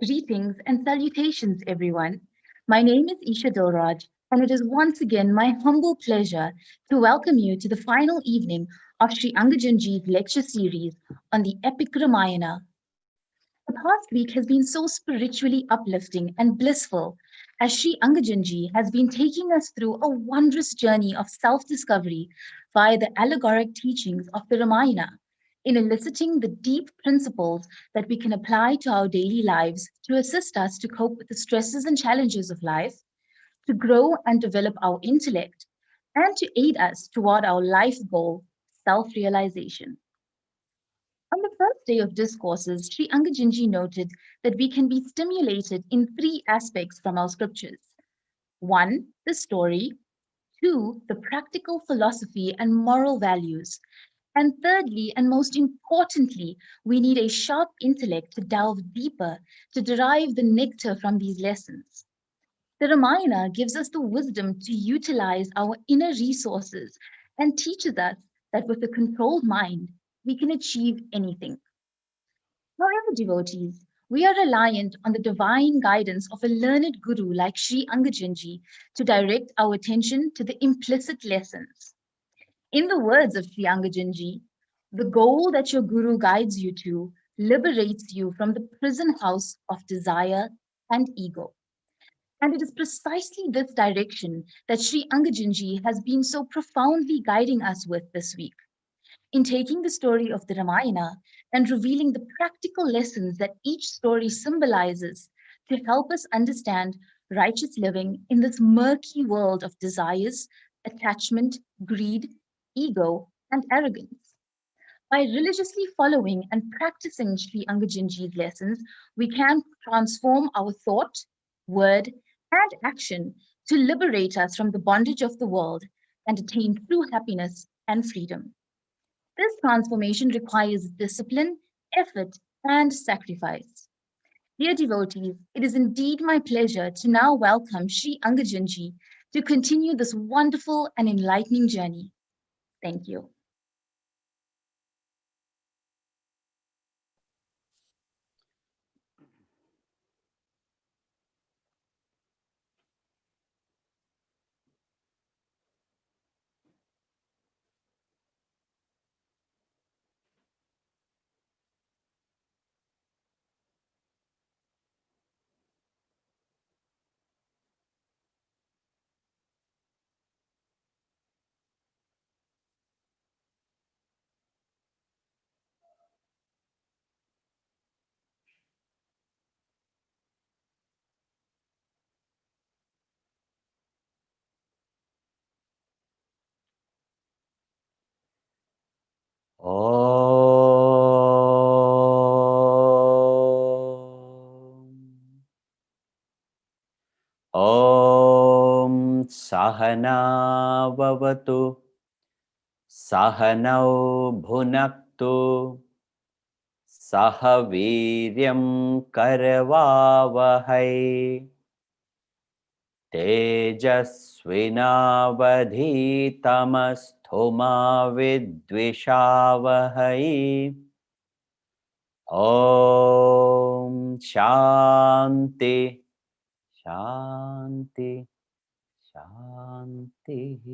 Greetings and salutations, everyone. My name is Isha Dilraj, and it is once again my humble pleasure to welcome you to the final evening of Sri Angajanji's lecture series on the epic Ramayana. The past week has been so spiritually uplifting and blissful as Sri Angajanji has been taking us through a wondrous journey of self discovery via the allegoric teachings of the Ramayana, in eliciting the deep principles that we can apply to our daily lives to assist us to cope with the stresses and challenges of life, to grow and develop our intellect, and to aid us toward our life goal, self realization. On the first day of discourses, Sri Angajinji noted that we can be stimulated in three aspects from our scriptures. One, the story. Two, the practical philosophy and moral values. And thirdly, and most importantly, we need a sharp intellect to delve deeper, to derive the nectar from these lessons. The Ramayana gives us the wisdom to utilize our inner resources and teaches us that with a controlled mind, we can achieve anything. However, devotees, we are reliant on the divine guidance of a learned guru like Sri Angajanji to direct our attention to the implicit lessons. In the words of Sri Angajanji, the goal that your guru guides you to liberates you from the prison house of desire and ego. And it is precisely this direction that Sri Angajanji has been so profoundly guiding us with this week in taking the story of the Ramayana and revealing the practical lessons that each story symbolizes to help us understand righteous living in this murky world of desires, attachment, greed, ego, and arrogance. By religiously following and practicing Sri Angajinji's lessons, we can transform our thought, word, and action to liberate us from the bondage of the world and attain true happiness and freedom. This transformation requires discipline, effort, and sacrifice. Dear devotees, it is indeed my pleasure to now welcome Sri Angajanji to continue this wonderful and enlightening journey. Thank you. ॐ सहना भवतु सहनौ भुनक्तु सह वीर्यं करवावहै तेजस्विनावधीतमस्तु मा विद्विषावहै ॐ शान्ति शान्ति शान्तिः.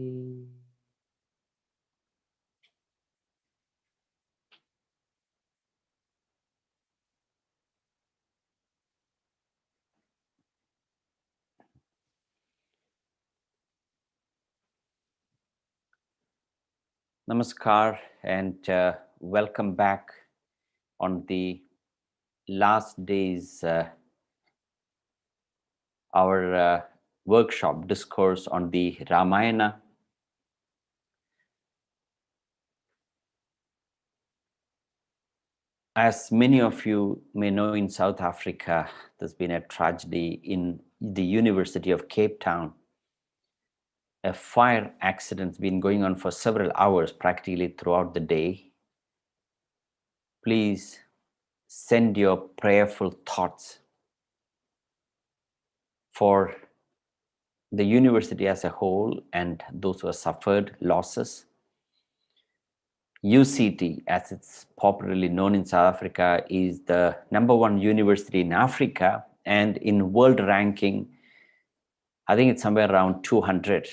Namaskar and welcome back on the last day's our workshop discourse on the Ramayana. As many of you may know, in South Africa, there's been a tragedy in the University of Cape Town. A fire accident's been going on for several hours, practically throughout the day. Please send your prayerful thoughts for the university as a whole and those who have suffered losses. UCT, as it's popularly known in South Africa, is the #1 university in Africa, and in world ranking, I think it's somewhere around 200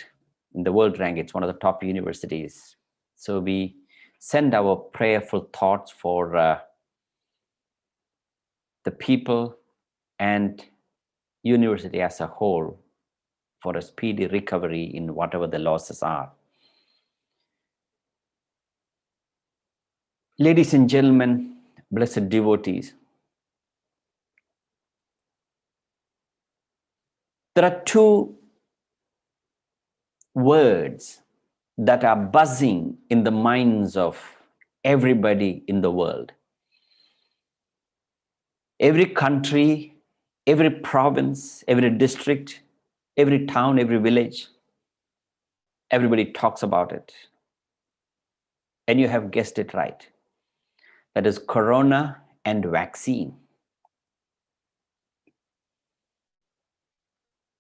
in the world rank. It's one of the top universities. So we send our prayerful thoughts for the people and university as a whole for a speedy recovery in whatever the losses are. Ladies and gentlemen, blessed devotees, there are two words that are buzzing in the minds of everybody in the world. Every country, every province, every district, every town, every village, everybody talks about it. And you have guessed it right. That is corona and vaccine.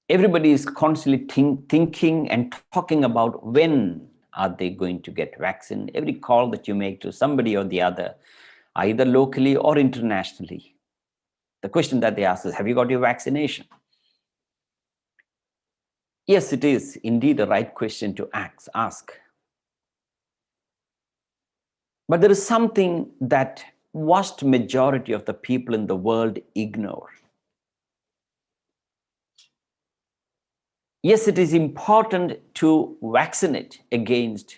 Everybody is constantly thinking and talking about when are they going to get vaccine. Every call that you make to somebody or the other, either locally or internationally, the question that they ask is, have you got your vaccination? Yes, it is indeed a right question to ask. But there is something that vast majority of the people in the world ignore. Yes, it is important to vaccinate against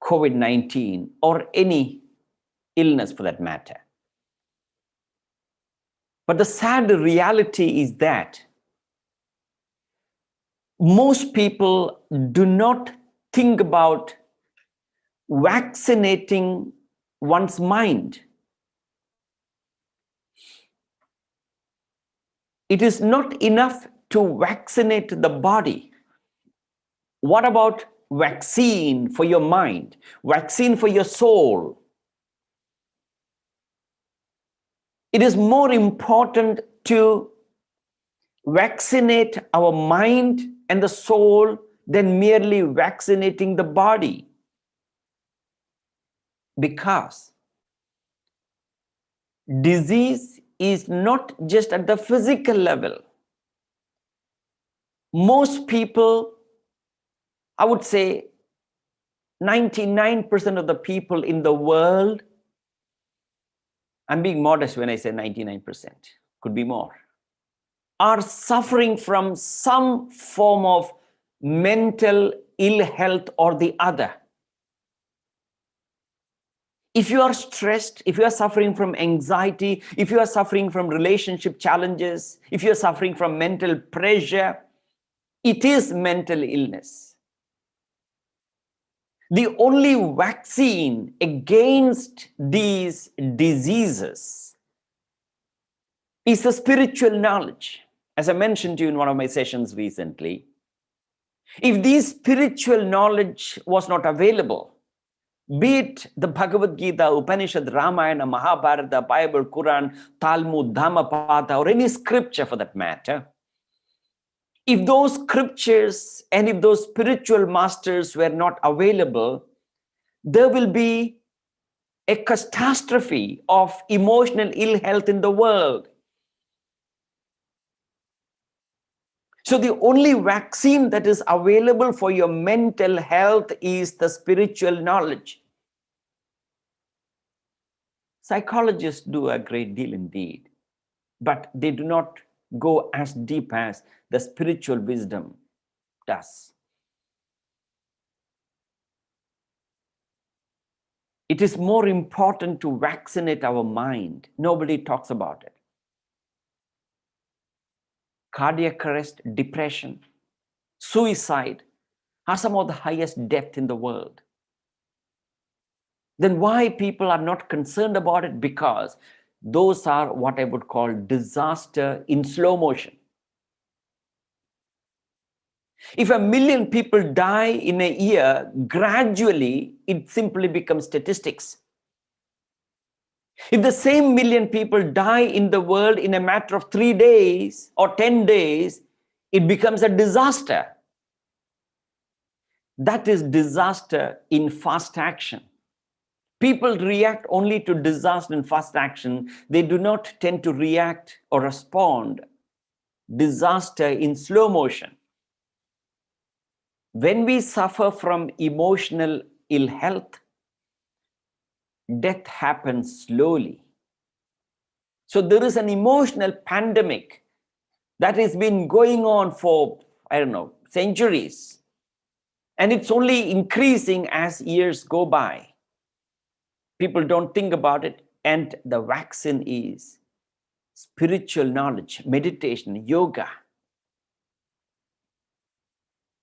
COVID-19 or any illness for that matter. But the sad reality is that most people do not think about vaccinating one's mind. It is not enough to vaccinate the body. What about vaccine for your mind, vaccine for your soul? It is more important to vaccinate our mind and the soul than merely vaccinating the body. Because disease is not just at the physical level. Most people, I would say 99% of the people in the world, I'm being modest when I say 99%, could be more, are suffering from some form of mental ill health or the other. If you are stressed, if you are suffering from anxiety, if you are suffering from relationship challenges, if you are suffering from mental pressure, it is mental illness. The only vaccine against these diseases is the spiritual knowledge. As I mentioned to you in one of my sessions recently, if this spiritual knowledge was not available, be it the Bhagavad Gita, Upanishad, Ramayana, Mahabharata, Bible, Quran, Talmud, Dhammapada, or any scripture for that matter, if those scriptures and if those spiritual masters were not available, there will be a catastrophe of emotional ill health in the world. So the only vaccine that is available for your mental health is the spiritual knowledge. Psychologists do a great deal indeed, but they do not go as deep as the spiritual wisdom does. It is more important to vaccinate our mind. Nobody talks about it. Cardiac arrest, depression, suicide are some of the highest death in the world. Then why people are not concerned about it? Because those are what I would call disaster in slow motion. If 1 million people die in a year, gradually it simply becomes statistics. If the same million people die in the world in a matter of 3 days or 10 days, it becomes a disaster. That is disaster in fast action. People react only to disaster in fast action. They do not tend to react or respond disaster in slow motion. When we suffer from emotional ill health, death happens slowly. So there is an emotional pandemic that has been going on for, I don't know, centuries. And it's only increasing as years go by. People don't think about it. And the vaccine is spiritual knowledge, meditation, yoga.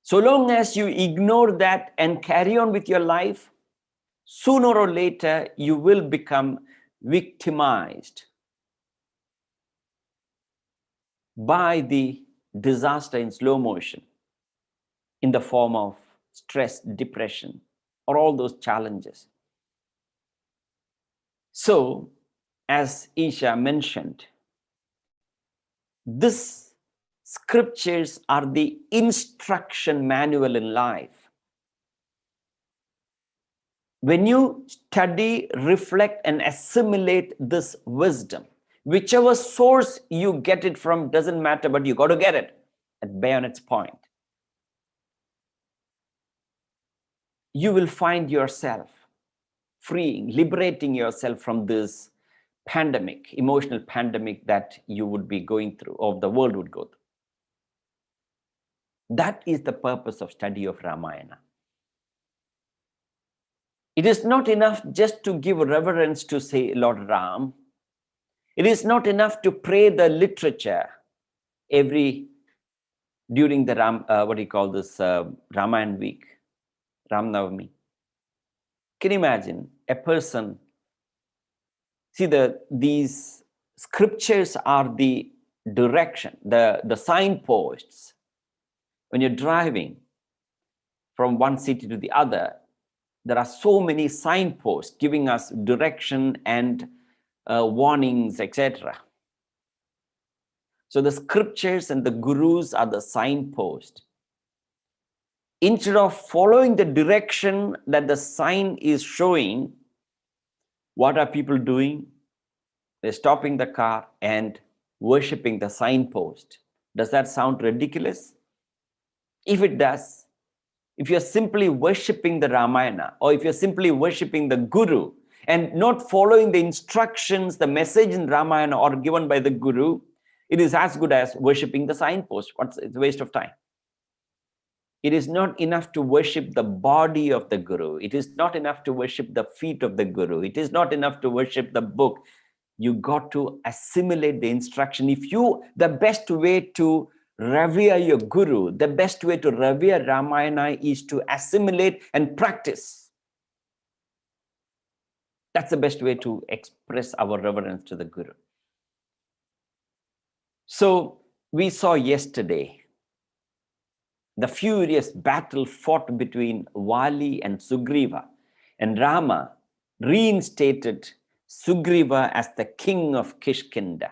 So long as you ignore that and carry on with your life, sooner or later you will become victimized by the disaster in slow motion in the form of stress, depression, or all those challenges. So, as Isha mentioned, these scriptures are the instruction manual in life. When you study, reflect, and assimilate this wisdom, whichever source you get it from doesn't matter, but you got to get it at bayonet's point. You will find yourself freeing, liberating yourself from this pandemic, emotional pandemic that you would be going through, or the world would go through. That is the purpose of study of Ramayana. It is not enough just to give reverence to, say, Lord Ram. It is not enough to pray the literature during the Ramayana week, Ram Navami. Can you imagine a person? See, these scriptures are the direction, the signposts. When you're driving from one city to the other, there are so many signposts giving us direction and warnings, etc. So the scriptures and the gurus are the signpost. Instead of following the direction that the sign is showing, what are people doing? They're stopping the car and worshipping the signpost. Does that sound ridiculous? If it does, if you're simply worshipping the Ramayana, or if you're simply worshipping the Guru and not following the instructions, the message in Ramayana or given by the Guru, it is as good as worshipping the signpost. It's a waste of time. It is not enough to worship the body of the Guru. It is not enough to worship the feet of the Guru. It is not enough to worship the book. You got to assimilate the instruction. The best way to revere your Guru, the best way to revere Ramayana is to assimilate and practice. That's the best way to express our reverence to the Guru. So we saw yesterday the furious battle fought between Vali and Sugriva, and Rama reinstated Sugriva as the king of Kishkinda.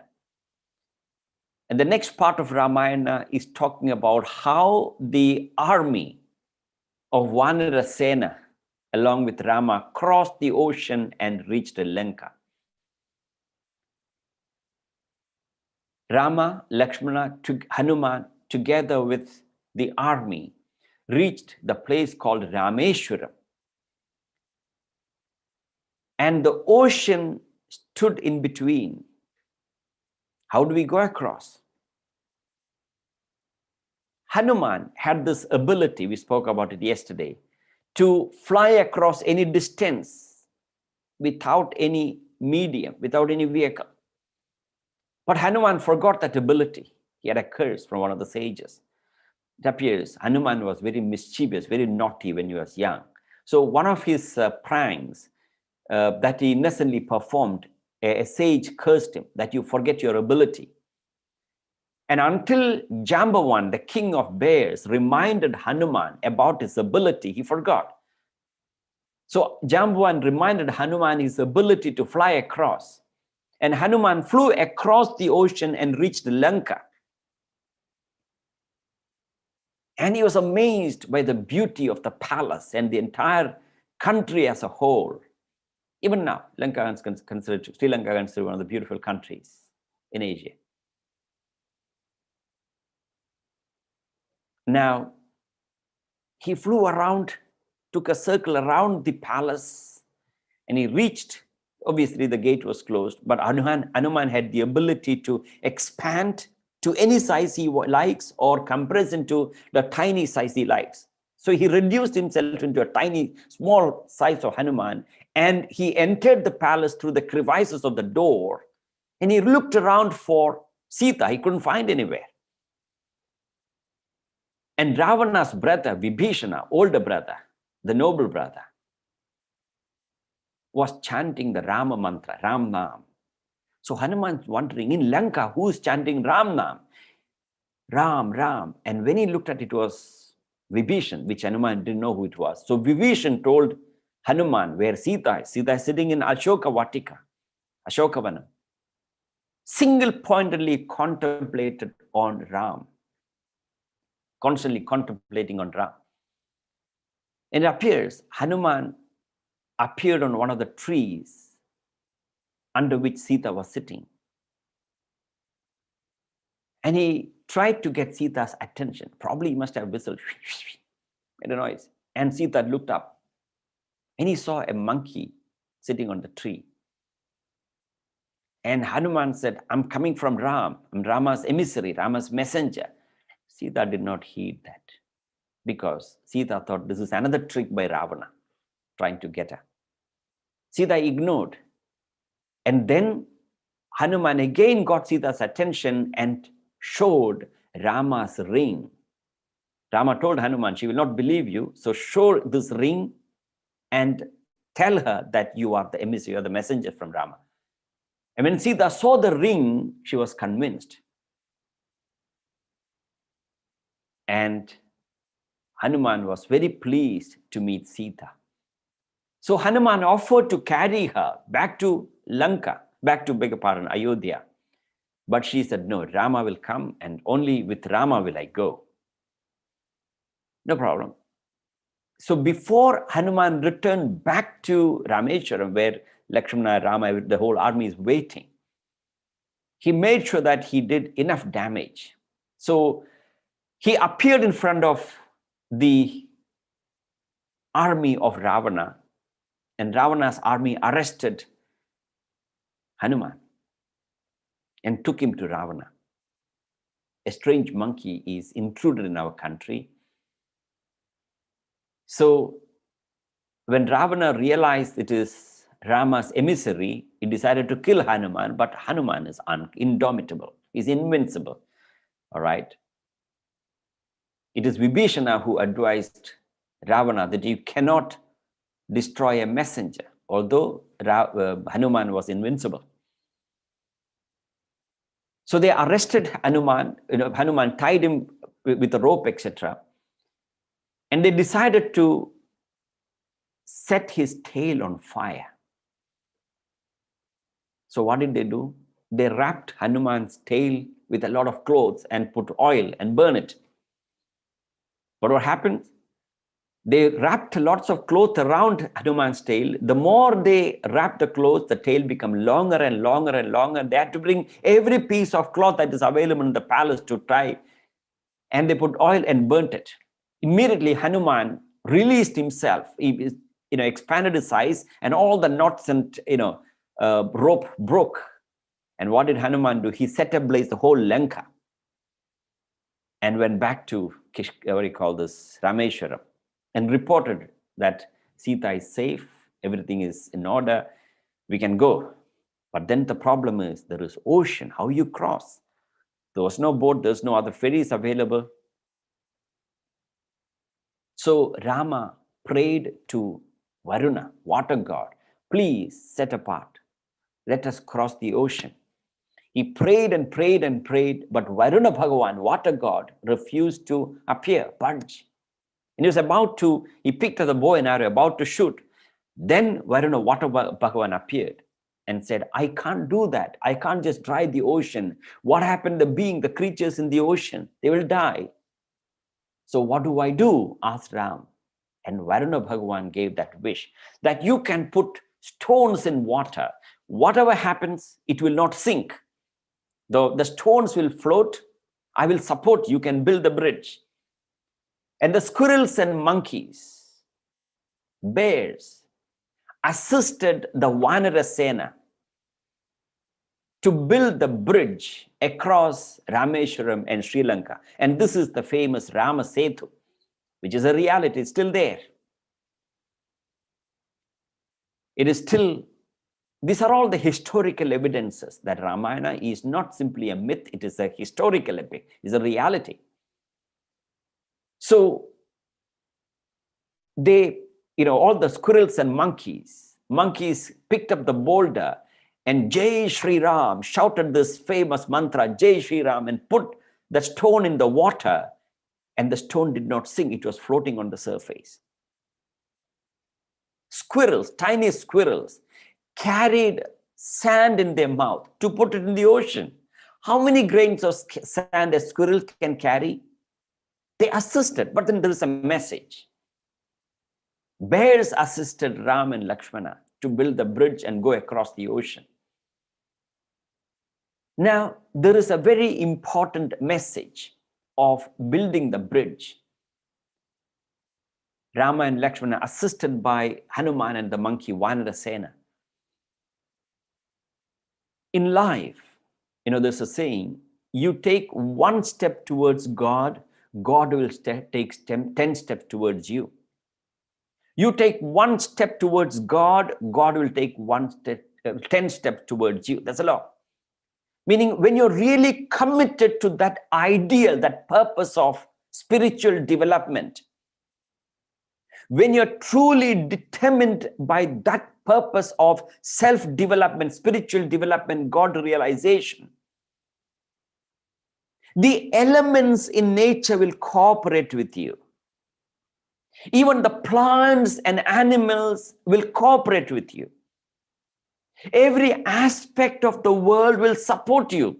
And the next part of Ramayana is talking about how the army of Vanara Sena, along with Rama, crossed the ocean and reached Lanka. Rama, Lakshmana, Hanuman, together with the army, reached the place called Rameshwaram. And the ocean stood in between. How do we go across? Hanuman had this ability, we spoke about it yesterday, to fly across any distance without any medium, without any vehicle. But Hanuman forgot that ability. He had a curse from one of the sages. It appears Hanuman was very mischievous, very naughty when he was young. So one of his pranks that he innocently performed, a sage cursed him that you forget your ability. And until Jambavan, the king of bears, reminded Hanuman about his ability, he forgot. So Jambavan reminded Hanuman his ability to fly across. And Hanuman flew across the ocean and reached Lanka. And he was amazed by the beauty of the palace and the entire country as a whole. Even now, Sri Lanka is considered one of the beautiful countries in Asia. Now, he flew around, took a circle around the palace, and he reached, obviously the gate was closed, but Hanuman had the ability to expand to any size he likes or compress into the tiny size he likes. So he reduced himself into a tiny, small size of Hanuman, and he entered the palace through the crevices of the door, and he looked around for Sita. He couldn't find anywhere. And Ravana's brother, Vibhishana, older brother, the noble brother, was chanting the Rama mantra, Ram Nam. So Hanuman's wondering, in Lanka, who's chanting Ram Nam? Ram, Ram. And when he looked at it, was Vibhishan, which Hanuman didn't know who it was. So Vibhishan told Hanuman where Sita is. Sita is sitting in Ashoka Vatika, Ashokavanam. Single-pointedly contemplated on Ram. Constantly contemplating on Ram. And it appears Hanuman appeared on one of the trees under which Sita was sitting. And he tried to get Sita's attention. Probably he must have whistled, made a noise. And Sita looked up and he saw a monkey sitting on the tree. And Hanuman said, I'm coming from Ram. I'm Rama's emissary, Rama's messenger. Sita did not heed that because Sita thought this is another trick by Ravana trying to get her. Sita ignored. And then Hanuman again got Sita's attention and showed Rama's ring. Rama told Hanuman, she will not believe you, so show this ring and tell her that you are the emissary, you are the messenger from Rama. And when Sita saw the ring, she was convinced. And Hanuman was very pleased to meet Sita. So Hanuman offered to carry her back to Lanka, back to Ayodhya. But she said, no, Rama will come and only with Rama will I go. No problem. So before Hanuman returned back to Rameshwaram, where Lakshmana, Rama, the whole army is waiting, he made sure that he did enough damage. So he appeared in front of the army of Ravana, and Ravana's army arrested Hanuman and took him to Ravana. A strange monkey is intruded in our country. So when Ravana realized it is Rama's emissary, he decided to kill Hanuman, but Hanuman is indomitable, he's invincible. All right. It is Vibhishana who advised Ravana that you cannot destroy a messenger, although Hanuman was invincible. So they arrested Hanuman, Hanuman tied him with a rope, etc. And they decided to set his tail on fire. So what did they do? They wrapped Hanuman's tail with a lot of clothes and put oil and burn it. But what happened? They wrapped lots of cloth around Hanuman's tail. The more they wrapped the cloth, the tail became longer and longer and longer. They had to bring every piece of cloth that is available in the palace to tie. And they put oil and burnt it. Immediately, Hanuman released himself. He expanded his size, and all the knots and rope broke. And what did Hanuman do? He set ablaze the whole Lanka and went back to Rameshwaram and reported that Sita is safe, everything is in order, we can go. But then the problem is there is ocean. How you cross? There was no boat, there's no other ferries available. So Rama prayed to Varuna, water god, please set apart. Let us cross the ocean. He prayed and prayed and prayed, but Varuna Bhagavan, water god, refused to appear, budge. And he was about to, he picked up the bow and arrow, about to shoot. Then Varuna, water Bhagavan appeared and said, I can't do that. I can't just dry the ocean. What happened to the creatures in the ocean? They will die. So what do I do? Asked Ram. And Varuna Bhagavan gave that wish that you can put stones in water. Whatever happens, it will not sink. The stones will float. I will support you, can build the bridge. And the squirrels and monkeys, bears, assisted the Vanara Sena to build the bridge across Rameshwaram and Sri Lanka. And this is the famous Rama Setu, which is a reality, it's still there. It is still, these are all the historical evidences that Ramayana is not simply a myth, it is a historical epic, it is a reality. So they, all the squirrels and monkeys picked up the boulder and Jai Shri Ram shouted this famous mantra, Jai Shri Ram, and put the stone in the water, and the stone did not sink, it was floating on the surface. Squirrels, tiny squirrels, carried sand in their mouth to put it in the ocean. How many grains of sand a squirrel can carry? They assisted, but then there is a message. Bears assisted Ram and Lakshmana to build the bridge and go across the ocean. Now, there is a very important message of building the bridge. Rama and Lakshmana assisted by Hanuman and the monkey Vanara Sena. In life, there's a saying, you take one step towards God, God will take 10 steps towards you. You take one step towards God, God will take 10 steps towards you. That's a law. Meaning, when you're really committed to that ideal, that purpose of spiritual development, when you're truly determined by that purpose of self-development, spiritual development, God realization, the elements in nature will cooperate with you. Even the plants and animals will cooperate with you. Every aspect of the world will support you.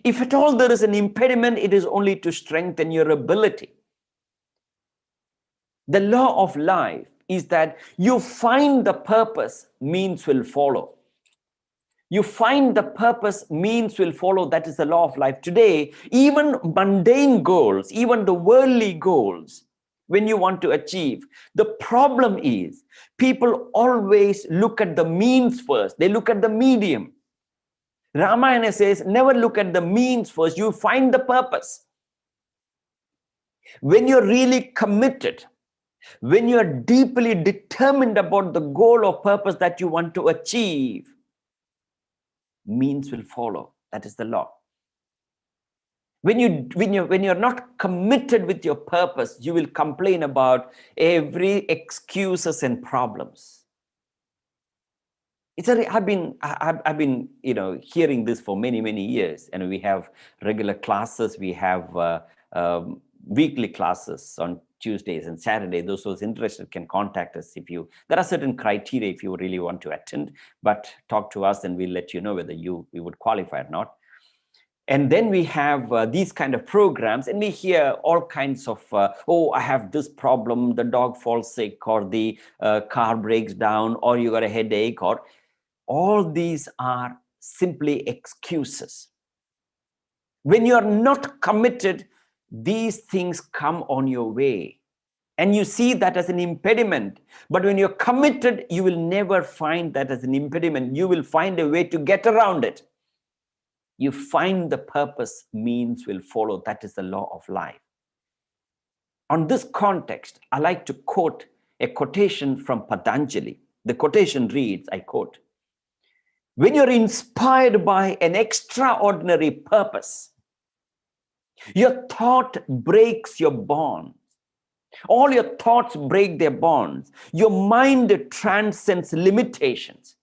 If at all there is an impediment, it is only to strengthen your ability. The law of life is that you find the purpose, means will follow. You find the purpose, means will follow. That is the law of life. Today, even mundane goals, even the worldly goals, when you want to achieve, the problem is people always look at the means first. They look at the medium. Ramayana says, never look at the means first. You find the purpose. When you're really committed, when you're deeply determined about the goal or purpose that you want to achieve, means will follow. That is the law. When you're not committed with your purpose, you will complain about every excuses and problems. I've been hearing this for many years, and we have regular classes. We have weekly classes on Tuesdays and Saturdays. Those who are interested can contact us. There are certain criteria if you really want to attend, but talk to us and we'll let you know whether we would qualify or not. And then we have these kind of programs, and we hear all kinds of, I have this problem, the dog falls sick, or the car breaks down, or you got a headache, or all these are simply excuses. When you are not committed, these things come on your way, and you see that as an impediment. But when you're committed, you will never find that as an impediment. You will find a way to get around it. You find the purpose, means will follow. That is the law of life. On this context, I like to quote a quotation from Patanjali. The quotation reads, I quote, when you're inspired by an extraordinary purpose, your thought breaks your bonds. All your thoughts break their bonds. Your mind transcends limitations.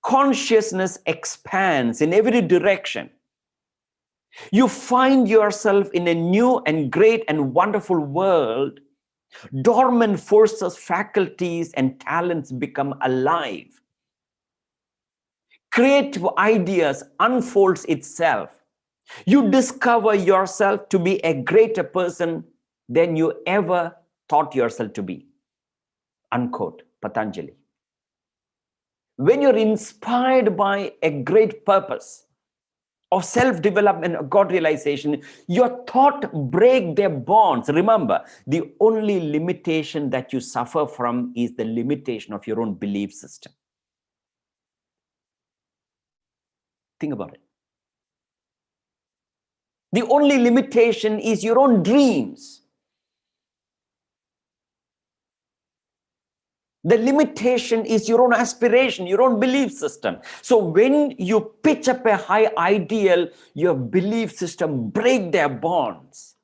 Consciousness expands in every direction. You find yourself in a new and great and wonderful world. Dormant forces, faculties, and talents become alive. Creative ideas unfolds itself. You discover yourself to be a greater person than you ever thought yourself to be. Unquote, Patanjali. When you're inspired by a great purpose of self-development, of God realization, your thought break their bonds. Remember, the only limitation that you suffer from is the limitation of your own belief system. Think about it. The only limitation is your own dreams. The limitation is your own aspiration, your own belief system. So when you pitch up a high ideal, your belief system break their bonds.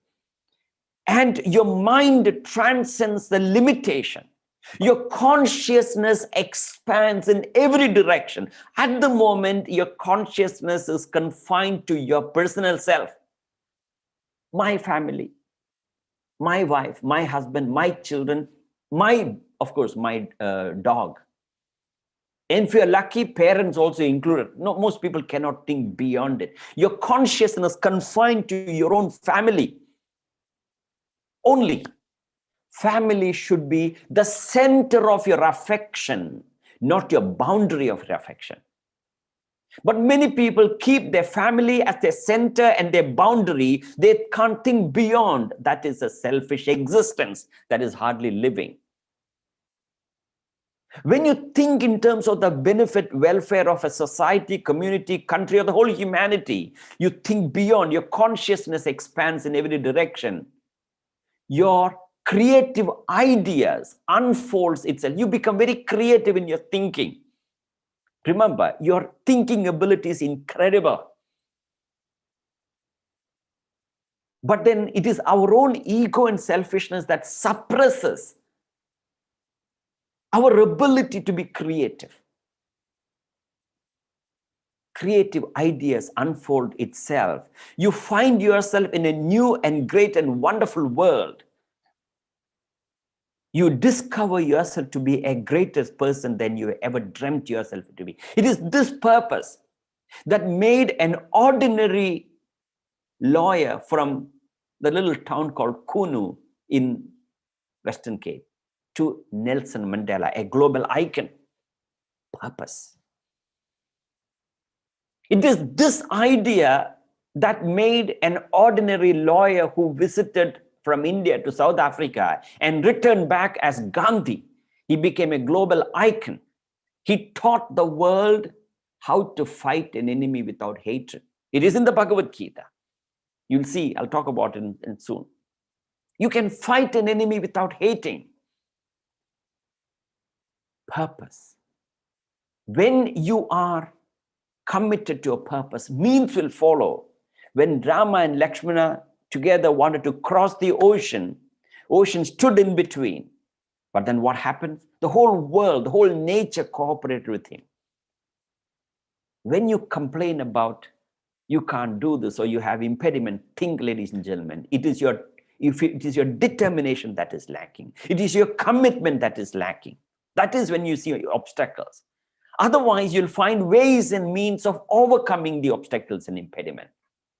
And your mind transcends the limitation. Your consciousness expands in every direction. At the moment, your consciousness is confined to your personal self. My family, my wife, my husband, my children, of course, my dog. And if you're lucky, parents also included. No, most people cannot think beyond it. Your consciousness confined to your own family only. Family should be the center of your affection, not your boundary of your affection. But many people keep their family as their center and their boundary. They can't think beyond. That is a selfish existence. That is hardly living. When you think in terms of the benefit, welfare of a society, community, country, or the whole humanity, you think beyond. Your consciousness expands in every direction. Your creative ideas unfolds itself. You become very creative in your thinking. Remember, your thinking ability is incredible. But then it is our own ego and selfishness that suppresses our ability to be creative. Creative ideas unfold itself. You find yourself in a new and great and wonderful world. You discover yourself to be a greater person than you ever dreamt yourself to be. It is this purpose that made an ordinary lawyer from the little town called Kunu in Western Cape to Nelson Mandela, a global icon. Purpose. It is this idea that made an ordinary lawyer who visited from India to South Africa and returned back as Gandhi. He became a global icon. He taught the world how to fight an enemy without hatred. It is in the Bhagavad Gita. You'll see, I'll talk about it soon. You can fight an enemy without hating. Purpose. When you are committed to a purpose, means will follow. When Rama and Lakshmana together wanted to cross the ocean, ocean stood in between. But then what happened? The whole world, the whole nature cooperated with him. When you complain about you can't do this or you have impediment, think, ladies and gentlemen, it is your determination that is lacking. It is your commitment that is lacking. That is when you see obstacles. Otherwise, you'll find ways and means of overcoming the obstacles and impediment.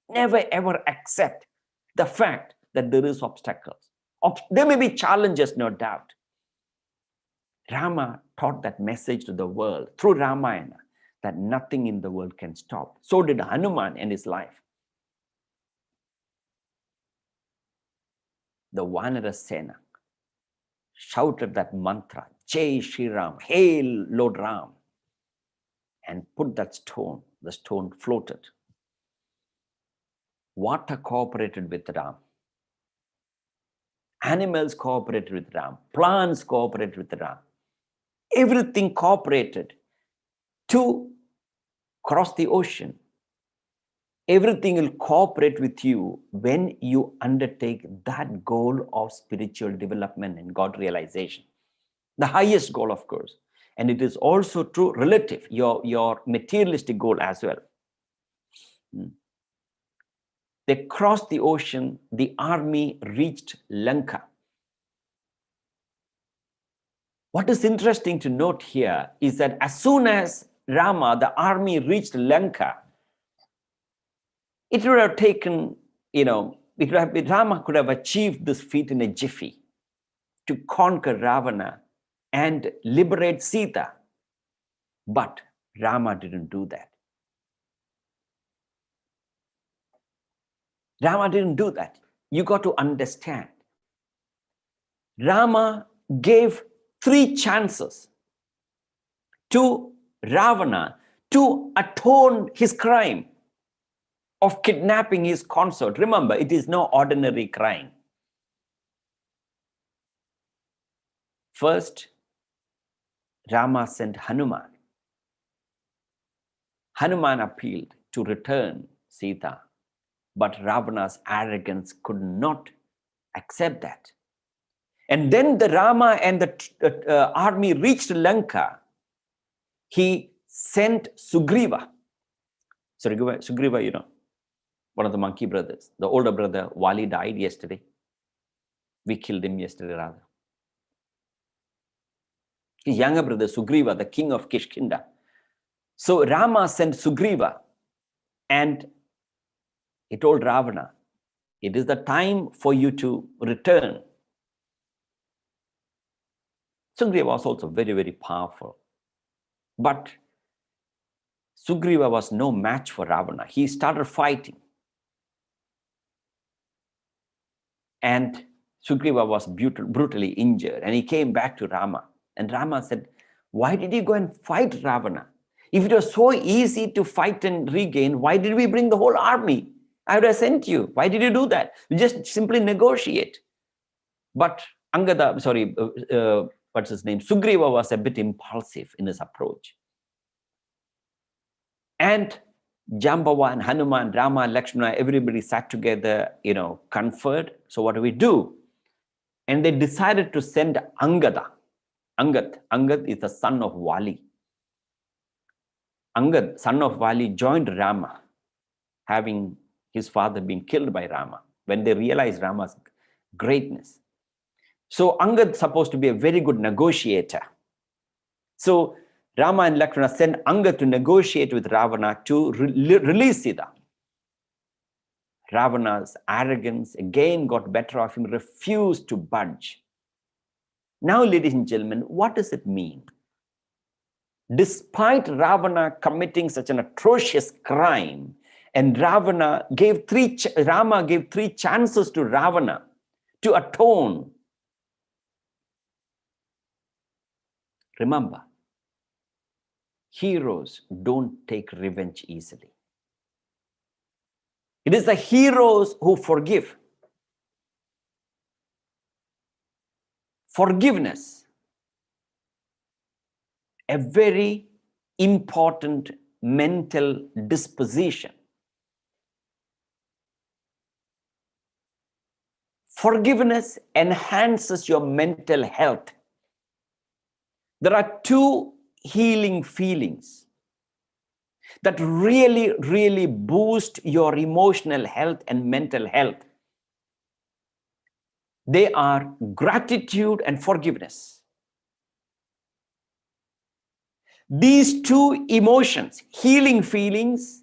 Never ever accept the fact that there is obstacles. There may be challenges, no doubt. Rama taught that message to the world through Ramayana, that nothing in the world can stop. So did Hanuman in his life. The Vanara Sena shouted that mantra, Jai Shri Ram, hail Lord Ram, and put that stone. The stone floated. Water cooperated with Ram. Animals cooperated with Ram. Plants cooperated with Ram. Everything cooperated to cross the ocean. Everything will cooperate with you when you undertake that goal of spiritual development and God realization. The highest goal, of course. And it is also true relative, your materialistic goal as well. They crossed the ocean, the army reached Lanka. What is interesting to note here is that as soon as Rama, the army reached Lanka, it would have taken, Rama could have achieved this feat in a jiffy to conquer Ravana and liberate Sita. But Rama didn't do that. Rama didn't do that. You got to understand. Rama gave 3 chances to Ravana to atone his crime of kidnapping his consort. Remember, it is no ordinary crime. First, Rama sent Hanuman. Hanuman appealed to return Sita, but Ravana's arrogance could not accept that. And then the Rama and the army reached Lanka. He sent Sugriva. Sugriva, one of the monkey brothers. The older brother, Wali, died yesterday. We killed him yesterday, rather. His younger brother, Sugriva, the king of Kishkinda. So Rama sent Sugriva, and he told Ravana, it is the time for you to return. Sugriva was also very, very powerful. But Sugriva was no match for Ravana. He started fighting. And Sugriva was brutally injured, and he came back to Rama. And Rama said, why did you go and fight Ravana? If it was so easy to fight and regain, why did we bring the whole army? I would have sent you. Why did you do that? You just simply negotiate. But what's his name? Sugriva was a bit impulsive in his approach. And Jambawa and Hanuman, Rama, Lakshmana, everybody sat together, conferred. So what do we do? And they decided to send Angad. Angad is the son of Wali. Angad, son of Wali, joined Rama, having his father been killed by Rama, when they realized Rama's greatness. So Angad is supposed to be a very good negotiator. So Rama and Lakshmana sent Angad to negotiate with Ravana to release Sita. Ravana's arrogance again got better of him, refused to budge. Now, ladies and gentlemen, what does it mean? Despite Ravana committing such an atrocious crime, and Rama gave 3 chances to Ravana to atone. Remember, heroes don't take revenge easily. It is the heroes who forgive. Forgiveness, a very important mental disposition. Forgiveness enhances your mental health. There are 2 healing feelings that really, really boost your emotional health and mental health. They are gratitude and forgiveness. These 2 emotions, healing feelings,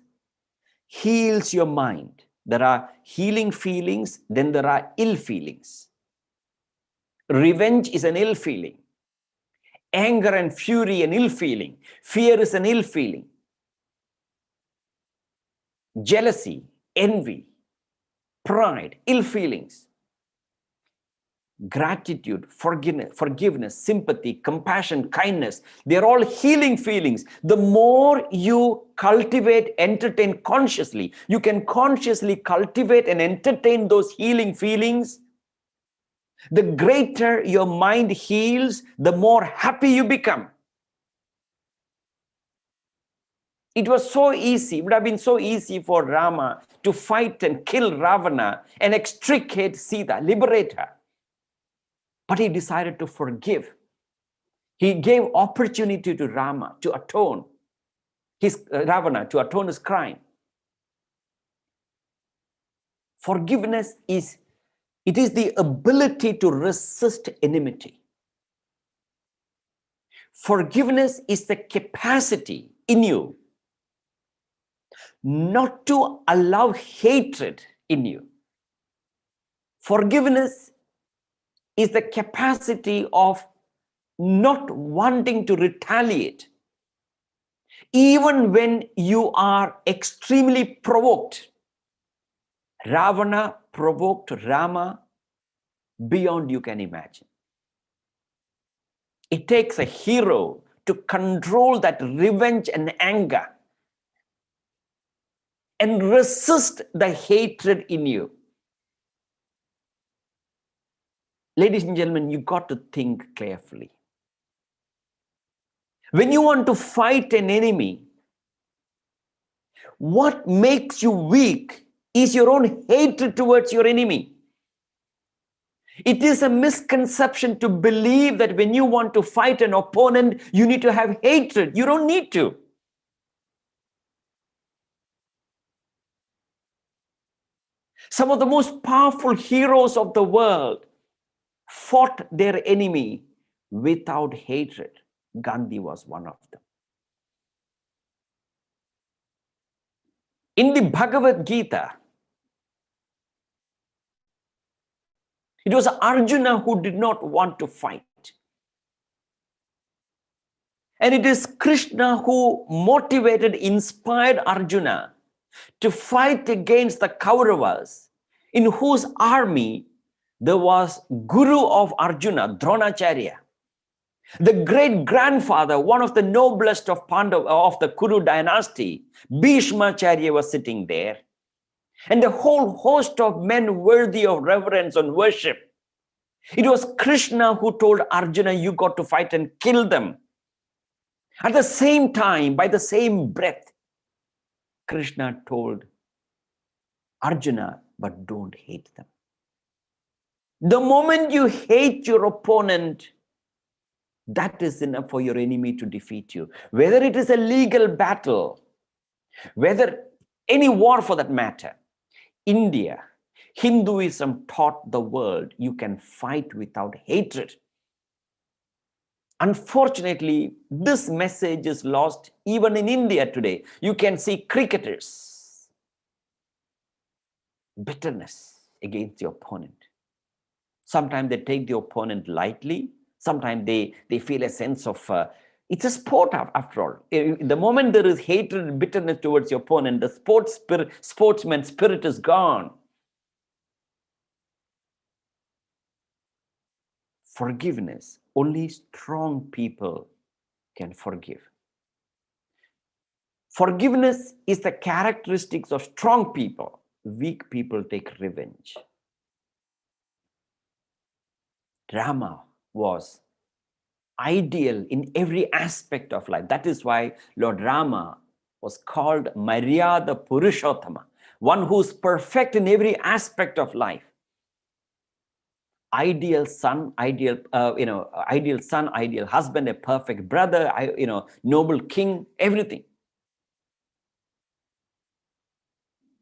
heals your mind. There are healing feelings, then there are ill feelings. Revenge is an ill feeling. Anger and fury, an ill feeling. Fear is an ill feeling. Jealousy, envy, pride, ill feelings. Gratitude, forgiveness, sympathy, compassion, kindness, they're all healing feelings. The more you cultivate, entertain consciously, you can consciously cultivate and entertain those healing feelings. The greater your mind heals, the more happy you become. It was so easy, it would have been so easy for Rama to fight and kill Ravana and extricate Sita, liberate her. But he decided to forgive. He gave opportunity to Rama to atone Ravana to atone his crime. Forgiveness is the ability to resist enmity. Forgiveness is the capacity in you not to allow hatred in you. Forgiveness is the capacity of not wanting to retaliate, even when you are extremely provoked. Ravana provoked Rama beyond you can imagine. It takes a hero to control that revenge and anger and resist the hatred in you. Ladies and gentlemen, you got to think carefully. When you want to fight an enemy, what makes you weak is your own hatred towards your enemy. It is a misconception to believe that when you want to fight an opponent, you need to have hatred. You don't need to. Some of the most powerful heroes of the world fought their enemy without hatred. Gandhi was one of them. In the Bhagavad Gita, it was Arjuna who did not want to fight. And it is Krishna who motivated, inspired Arjuna to fight against the Kauravas, in whose army there was Guru of Arjuna, Dronacharya. The great-grandfather, one of the noblest of the Kuru dynasty, Bhishmacharya, was sitting there. And a whole host of men worthy of reverence and worship. It was Krishna who told Arjuna, you got to fight and kill them. At the same time, by the same breath, Krishna told Arjuna, but don't hate them. The moment you hate your opponent, that is enough for your enemy to defeat you. Whether it is a legal battle, whether any war for that matter, India, Hinduism taught the world you can fight without hatred. Unfortunately, this message is lost even in India today. You can see cricketers, bitterness against the opponent. Sometimes they take the opponent lightly. Sometimes they feel a sense of, it's a sport after all. The moment there is hatred and bitterness towards your opponent, the sportsman spirit is gone. Forgiveness, only strong people can forgive. Forgiveness is the characteristics of strong people. Weak people take revenge. Rama was ideal in every aspect of life. That is why Lord Rama was called Maryada Purushottama, one who's perfect in every aspect of life. Ideal son, ideal husband, a perfect brother, noble king, everything.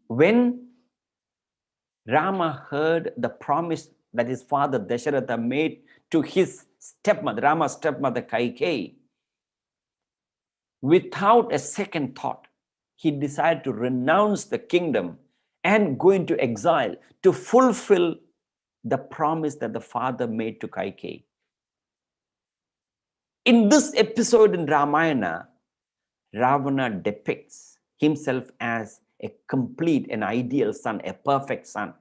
When Rama heard the promise that his father Dasharatha made to his stepmother, Rama's stepmother Kaikeyi, without a second thought, he decided to renounce the kingdom and go into exile to fulfill the promise that the father made to Kaikeyi. In this episode in Ramayana, Ravana depicts himself as a complete, an ideal son, a perfect son.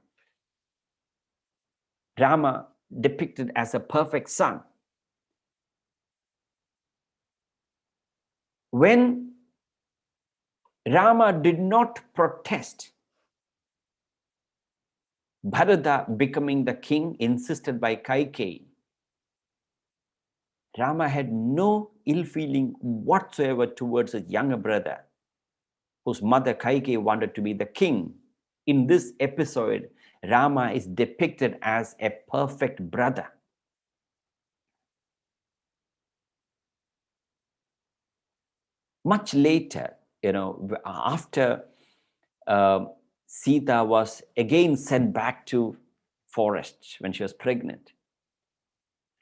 Rama depicted as a perfect son. When Rama did not protest Bharata becoming the king insisted by Kaikeyi, Rama had no ill feeling whatsoever towards his younger brother, whose mother Kaikeyi wanted to be the king. In this episode, Rama is depicted as a perfect brother. Much later, after Sita was again sent back to forest when she was pregnant,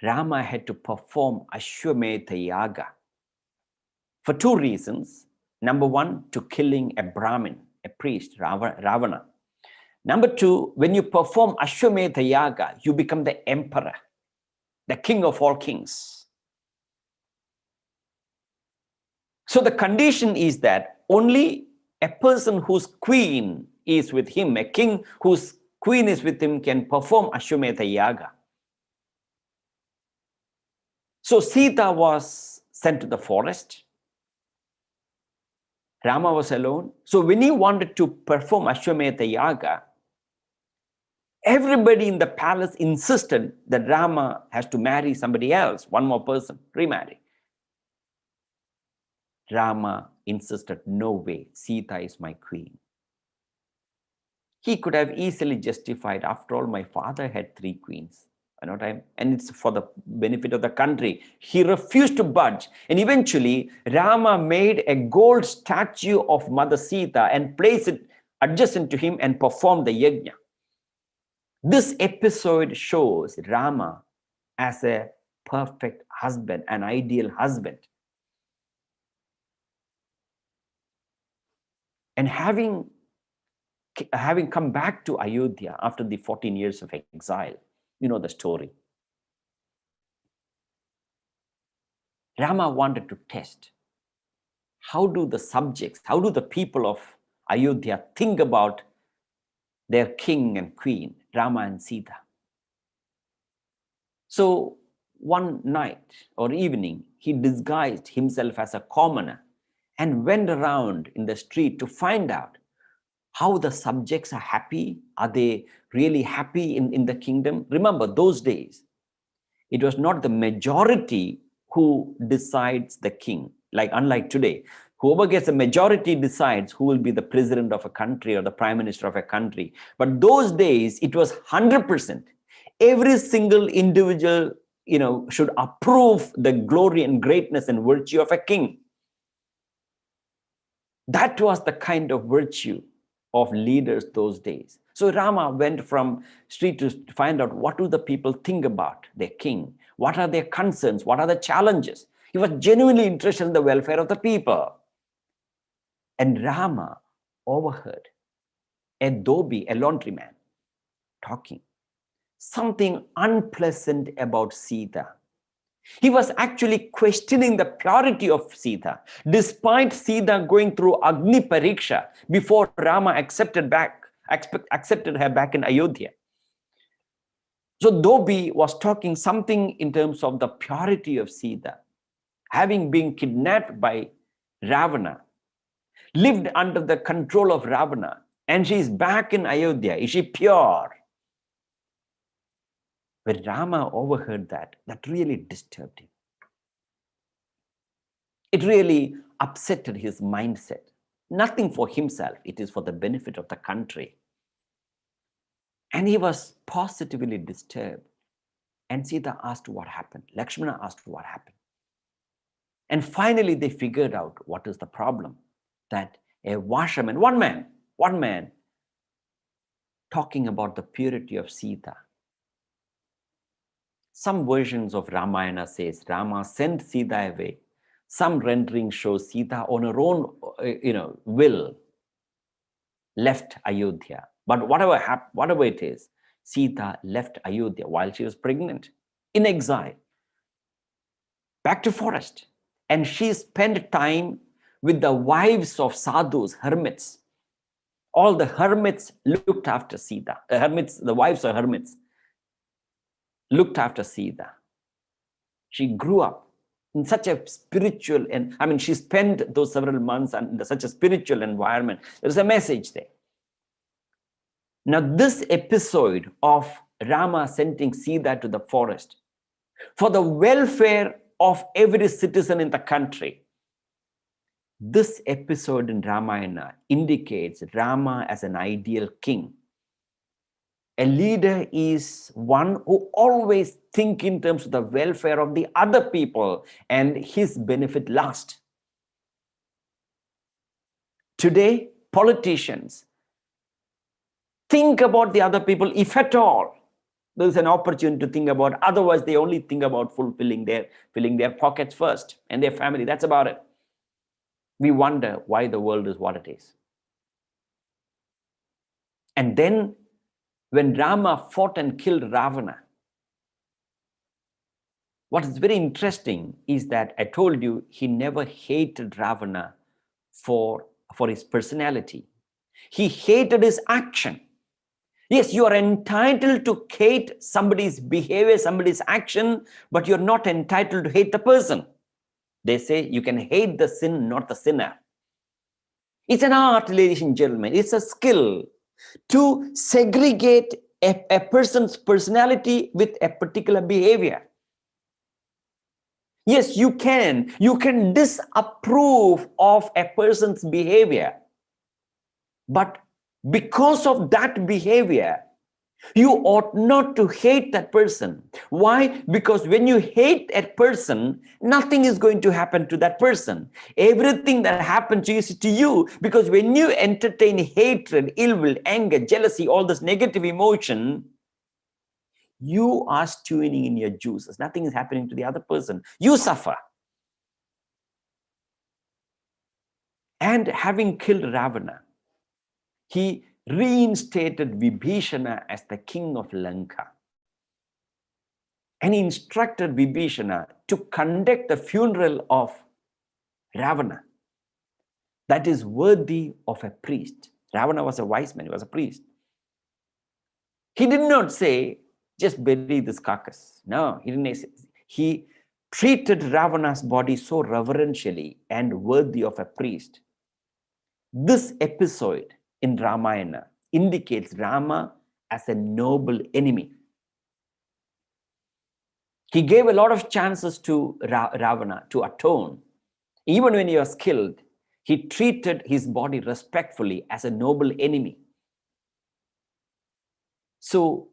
Rama had to perform Ashwamedha Yaga for two reasons. Number one, to killing a Brahmin, a priest, Ravana. Number two, when you perform Ashwamedha Yaga, you become the emperor, the king of all kings. So the condition is that only a person whose queen is with him, a king whose queen is with him, can perform Ashwamedha Yaga. So Sita was sent to the forest. Rama was alone. So when he wanted to perform Ashwamedha Yaga, everybody in the palace insisted that Rama has to marry somebody else, one more person, remarry. Rama insisted, no way, Sita is my queen. He could have easily justified, after all, my father had 3 queens. And it's for the benefit of the country. He refused to budge. And eventually, Rama made a gold statue of Mother Sita and placed it adjacent to him and performed the yajna. This episode shows Rama as a perfect husband, an ideal husband. And having come back to Ayodhya after the 14 years of exile, you know the story. Rama wanted to test how do the people of Ayodhya think about their king and queen, Rama and Sita. So one night or evening, he disguised himself as a commoner and went around in the street to find out how the subjects are happy. Are they really happy in the kingdom? Remember, those days, it was not the majority who decides the king. Unlike today, whoever gets a majority decides who will be the president of a country or the prime minister of a country. But those days, it was 100%. Every single individual, should approve the glory and greatness and virtue of a king. That was the kind of virtue of leaders those days. So Rama went from street to find out what do the people think about their king, what are their concerns, what are the challenges. He was genuinely interested in the welfare of the people. And Rama overheard a dhobi, a laundryman, talking something unpleasant about Sita. He was actually questioning the purity of Sita, despite Sita going through Agni Pariksha before Rama accepted her back in Ayodhya. So Dhobi was talking something in terms of the purity of Sita, having been kidnapped by Ravana, lived under the control of Ravana, and she is back in Ayodhya. Is she pure? When Rama overheard that really disturbed him. It really upset his mindset. Nothing for himself, it is for the benefit of the country. And he was positively disturbed. And Sita asked what happened. Lakshmana asked what happened. And finally, they figured out what is the problem. That a washerman, one man, talking about the purity of Sita. Some versions of Ramayana says Rama sent Sita away. Some rendering shows Sita on her own, will left Ayodhya. But whatever it is, Sita left Ayodhya while she was pregnant, in exile, back to forest. And she spent time with the wives of sadhus, hermits. All the hermits looked after Sita. The wives of hermits looked after Sita. She grew up in such a spiritual, she spent those several months in such a spiritual environment. There's a message there. Now, this episode of Rama sending Sita to the forest for the welfare of every citizen in the country, this episode in Ramayana indicates Rama as an ideal king. A leader is one who always thinks in terms of the welfare of the other people and his benefit last. Today, politicians think about the other people, if at all. There's an opportunity to think about. Otherwise, they only think about filling their pockets first and their family. That's about it. We wonder why the world is what it is. And then when Rama fought and killed Ravana, what is very interesting is that I told you he never hated Ravana for his personality. He hated his action. Yes, you are entitled to hate somebody's behavior, somebody's action, but you're not entitled to hate the person. They say you can hate the sin, not the sinner. It's an art, ladies and gentlemen. It's a skill to segregate a person's personality with a particular behavior. Yes, you can. You can disapprove of a person's behavior. But because of that behavior, you ought not to hate that person. Why? Because when you hate a person, nothing is going to happen to that person. Everything that happens to you is to you. Because when you entertain hatred, ill will, anger, jealousy, all this negative emotion, you are stewing in your juices. Nothing is happening to the other person. You suffer. And having killed Ravana, he reinstated Vibhishana as the king of Lanka. And he instructed Vibhishana to conduct the funeral of Ravana that is worthy of a priest. Ravana was a wise man, he was a priest. He did not say, just bury this carcass. No, he didn't say. He treated Ravana's body so reverentially and worthy of a priest. This episode in Ramayana indicates Rama as a noble enemy. He gave a lot of chances to Ravana to atone. Even when he was killed, he treated his body respectfully as a noble enemy. So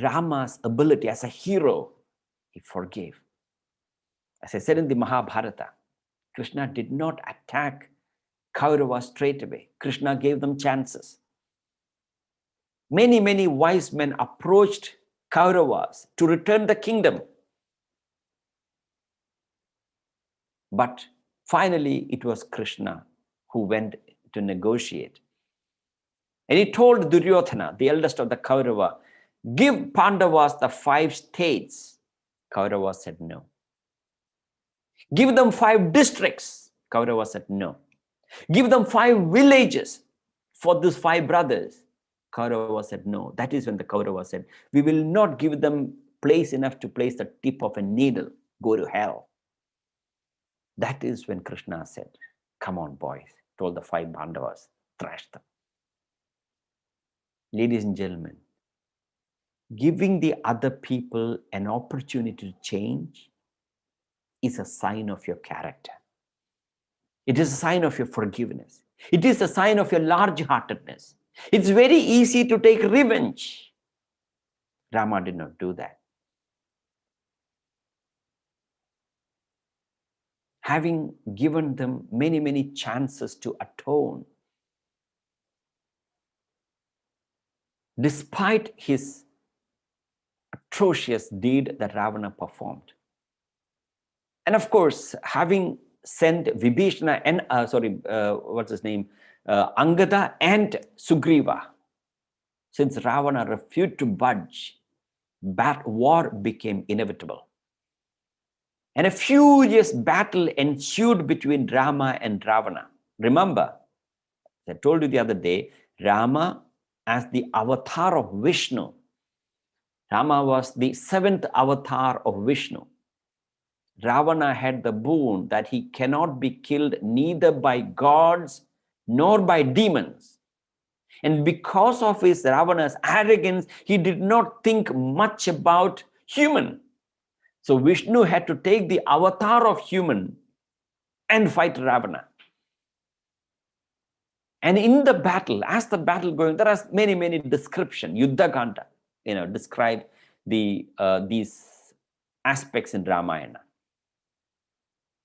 Rama's ability as a hero, he forgave. As I said in the Mahabharata, Krishna did not attack Kauravas straight away. Krishna gave them chances. Many, many wise men approached Kauravas to return the kingdom. But finally, it was Krishna who went to negotiate. And he told Duryodhana, the eldest of the Kaurava, give Pandavas the 5 states. Kaurava said no. Give them 5 districts. Kaurava said no. Give them 5 villages for these 5 brothers. Kaurava said no. That is when the Kaurava said, we will not give them place enough to place the tip of a needle. Go to hell. That is when Krishna said, come on, boys, told the 5 Pandavas, thrash them. Ladies and gentlemen, giving the other people an opportunity to change is a sign of your character. It is a sign of your forgiveness. It is a sign of your large-heartedness. It's very easy to take revenge. Rama did not do that. Having given them many, many chances to atone, despite his atrocious deed that Ravana performed. And of course, having sent Vibhishana and, Angada and Sugriva, since Ravana refused to budge, war became inevitable. And a furious battle ensued between Rama and Ravana. Remember, I told you the other day, Rama as the avatar of Vishnu. Rama was the 7th avatar of Vishnu. Ravana had the boon that he cannot be killed neither by gods nor by demons. And because of his Ravana's arrogance, he did not think much about human. So Vishnu had to take the avatar of human and fight Ravana. And in the battle, as the battle going, there are many, many descriptions, Yuddha Kanda, describe these aspects in Ramayana.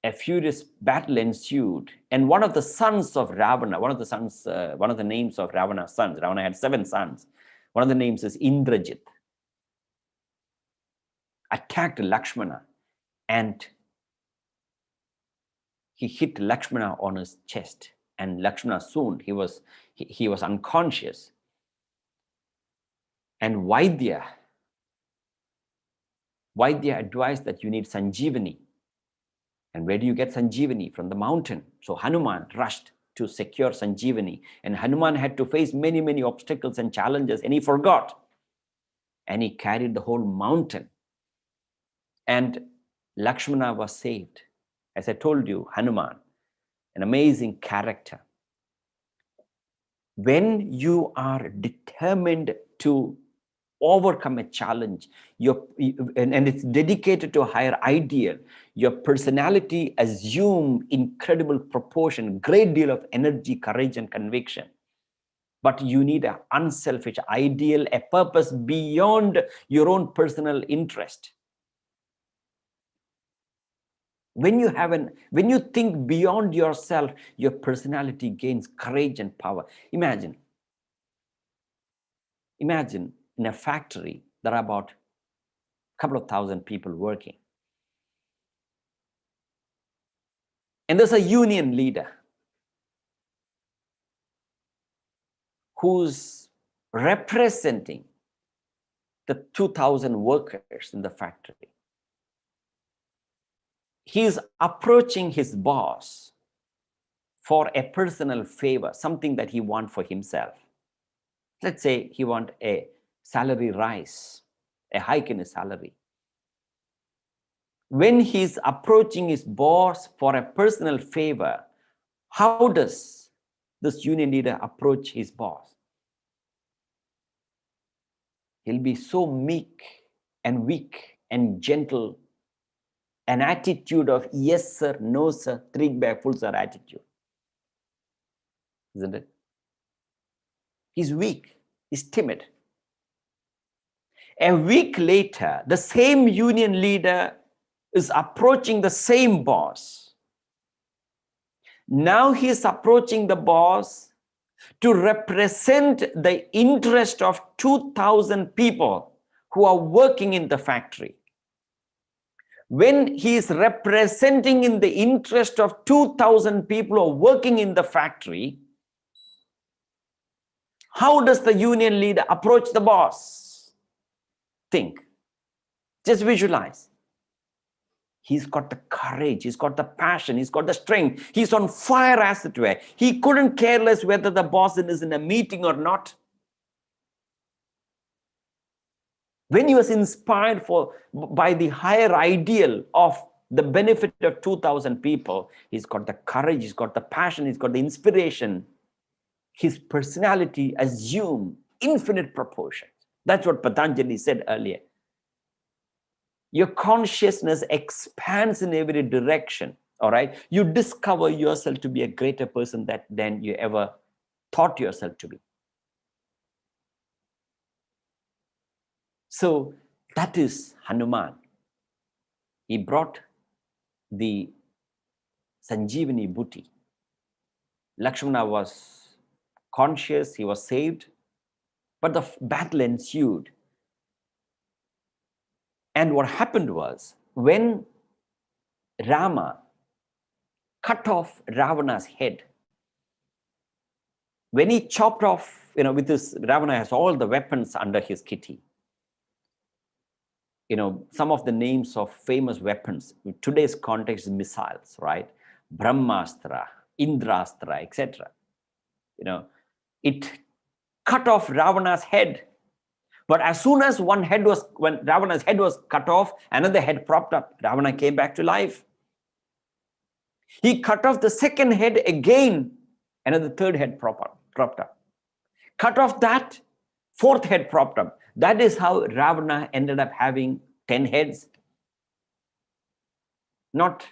A furious battle ensued, and one of the sons of Ravana, one of the names of Ravana's sons, Ravana had 7 sons, one of the names is Indrajit, attacked Lakshmana, and he hit Lakshmana on his chest, and Lakshmana soon, he was unconscious. And Vaidya advised that you need Sanjeevani. And where do you get Sanjeevani? From the mountain. So Hanuman rushed to secure Sanjeevani. And Hanuman had to face many, many obstacles and challenges, and he forgot. And he carried the whole mountain. And Lakshmana was saved. As I told you, Hanuman, an amazing character. When you are determined to overcome a challenge, and it's dedicated to a higher ideal, your personality assumes incredible proportion, great deal of energy, courage, and conviction. But you need an unselfish ideal, a purpose beyond your own personal interest. When you think beyond yourself, your personality gains courage and power. Imagine in a factory, there are about a couple of thousand people working. And there's a union leader who's representing the 2,000 workers in the factory. He's approaching his boss for a personal favor, something that he wants for himself. Let's say he wants a salary rise, a hike in his salary. When he's approaching his boss for a personal favor, how does this union leader approach his boss? He'll be so meek and weak and gentle, an attitude of yes sir, no sir, trig bag full sir attitude, isn't it? He's weak, he's timid. A week later, the same union leader is approaching the same boss. Now he's approaching the boss to represent the interest of 2,000 people who are working in the factory. When he is representing in the interest of 2,000 people who are working in the factory, how does the union leader approach the boss? Think. Just visualize. He's got the courage, he's got the passion, he's got the strength. He's on fire, as it were. He couldn't care less whether the boss is in a meeting or not. When he was inspired by the higher ideal of the benefit of 2,000 people, he's got the courage, he's got the passion, he's got the inspiration. His personality assumed infinite proportions. That's what Patanjali said earlier. Your consciousness expands in every direction, all right? You discover yourself to be a greater person than you ever thought yourself to be. So that is Hanuman. He brought the Sanjeevani Bhuti. Lakshmana was conscious, he was saved, but the battle ensued. And what happened was, when Rama cut off Ravana's head, when he chopped off, with this, Ravana has all the weapons under his kitty. Some of the names of famous weapons, in today's context, missiles, right? Brahmastra, Indrastra, etc. It cut off Ravana's head. But as soon as when Ravana's head was cut off, another head propped up. Ravana came back to life. He cut off the second head again, another third head propped up. Cut off that, fourth head propped up. That is how Ravana ended up having 10 heads. Not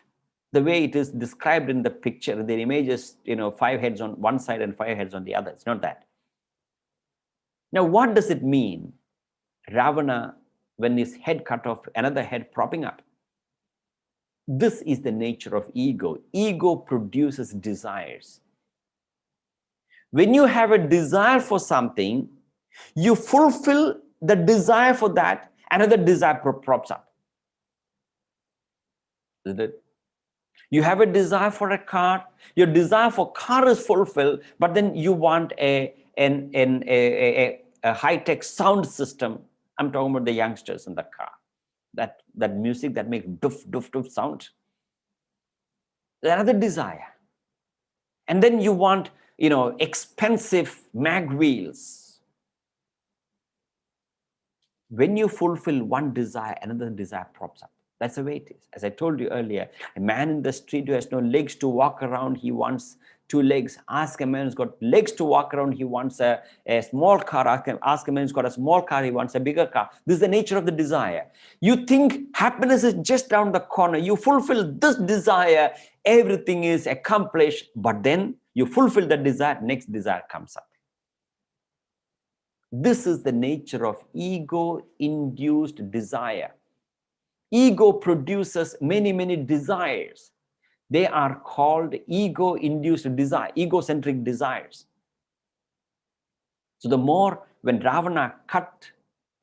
the way it is described in the picture. The image is, 5 heads on one side and 5 heads on the other. It's not that. Now, what does it mean? Ravana, when his head cut off, another head propping up. This is the nature of ego. Ego produces desires. When you have a desire for something, you fulfill the desire for that, another desire props up. Isn't it? You have a desire for a car, your desire for car is fulfilled, but then you want a a high-tech sound system. I'm talking about the youngsters in the car. That music that makes doof, doof, doof sound. Another desire. And then you want, expensive mag wheels. When you fulfill one desire, another desire props up. That's the way it is. As I told you earlier, a man in the street who has no legs to walk around, he wants 2 legs. Ask a man who's got legs to walk around, he wants a small car. Ask a man who's got a small car, he wants a bigger car. This is the nature of the desire. You think happiness is just down the corner. You fulfill this desire, everything is accomplished. But then you fulfill the desire, next desire comes up. This is the nature of ego-induced desire. Ego produces many, many desires. They are called ego-induced desire, egocentric desires. So the more, when Rama cut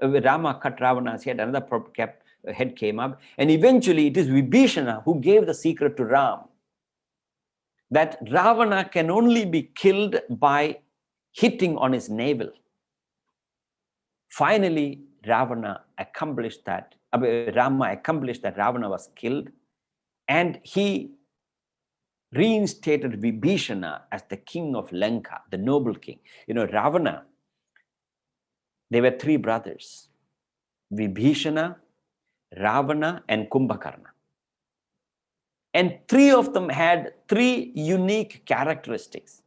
Ravana's head, another head came up, and eventually it is Vibhishana who gave the secret to Ram, that Ravana can only be killed by hitting on his navel. Finally, Rama accomplished that Ravana was killed, and he reinstated Vibhishana as the king of Lanka, the noble king. Ravana, there were 3 brothers, Vibhishana, Ravana, and Kumbhakarna. And 3 of them had 3 unique characteristics.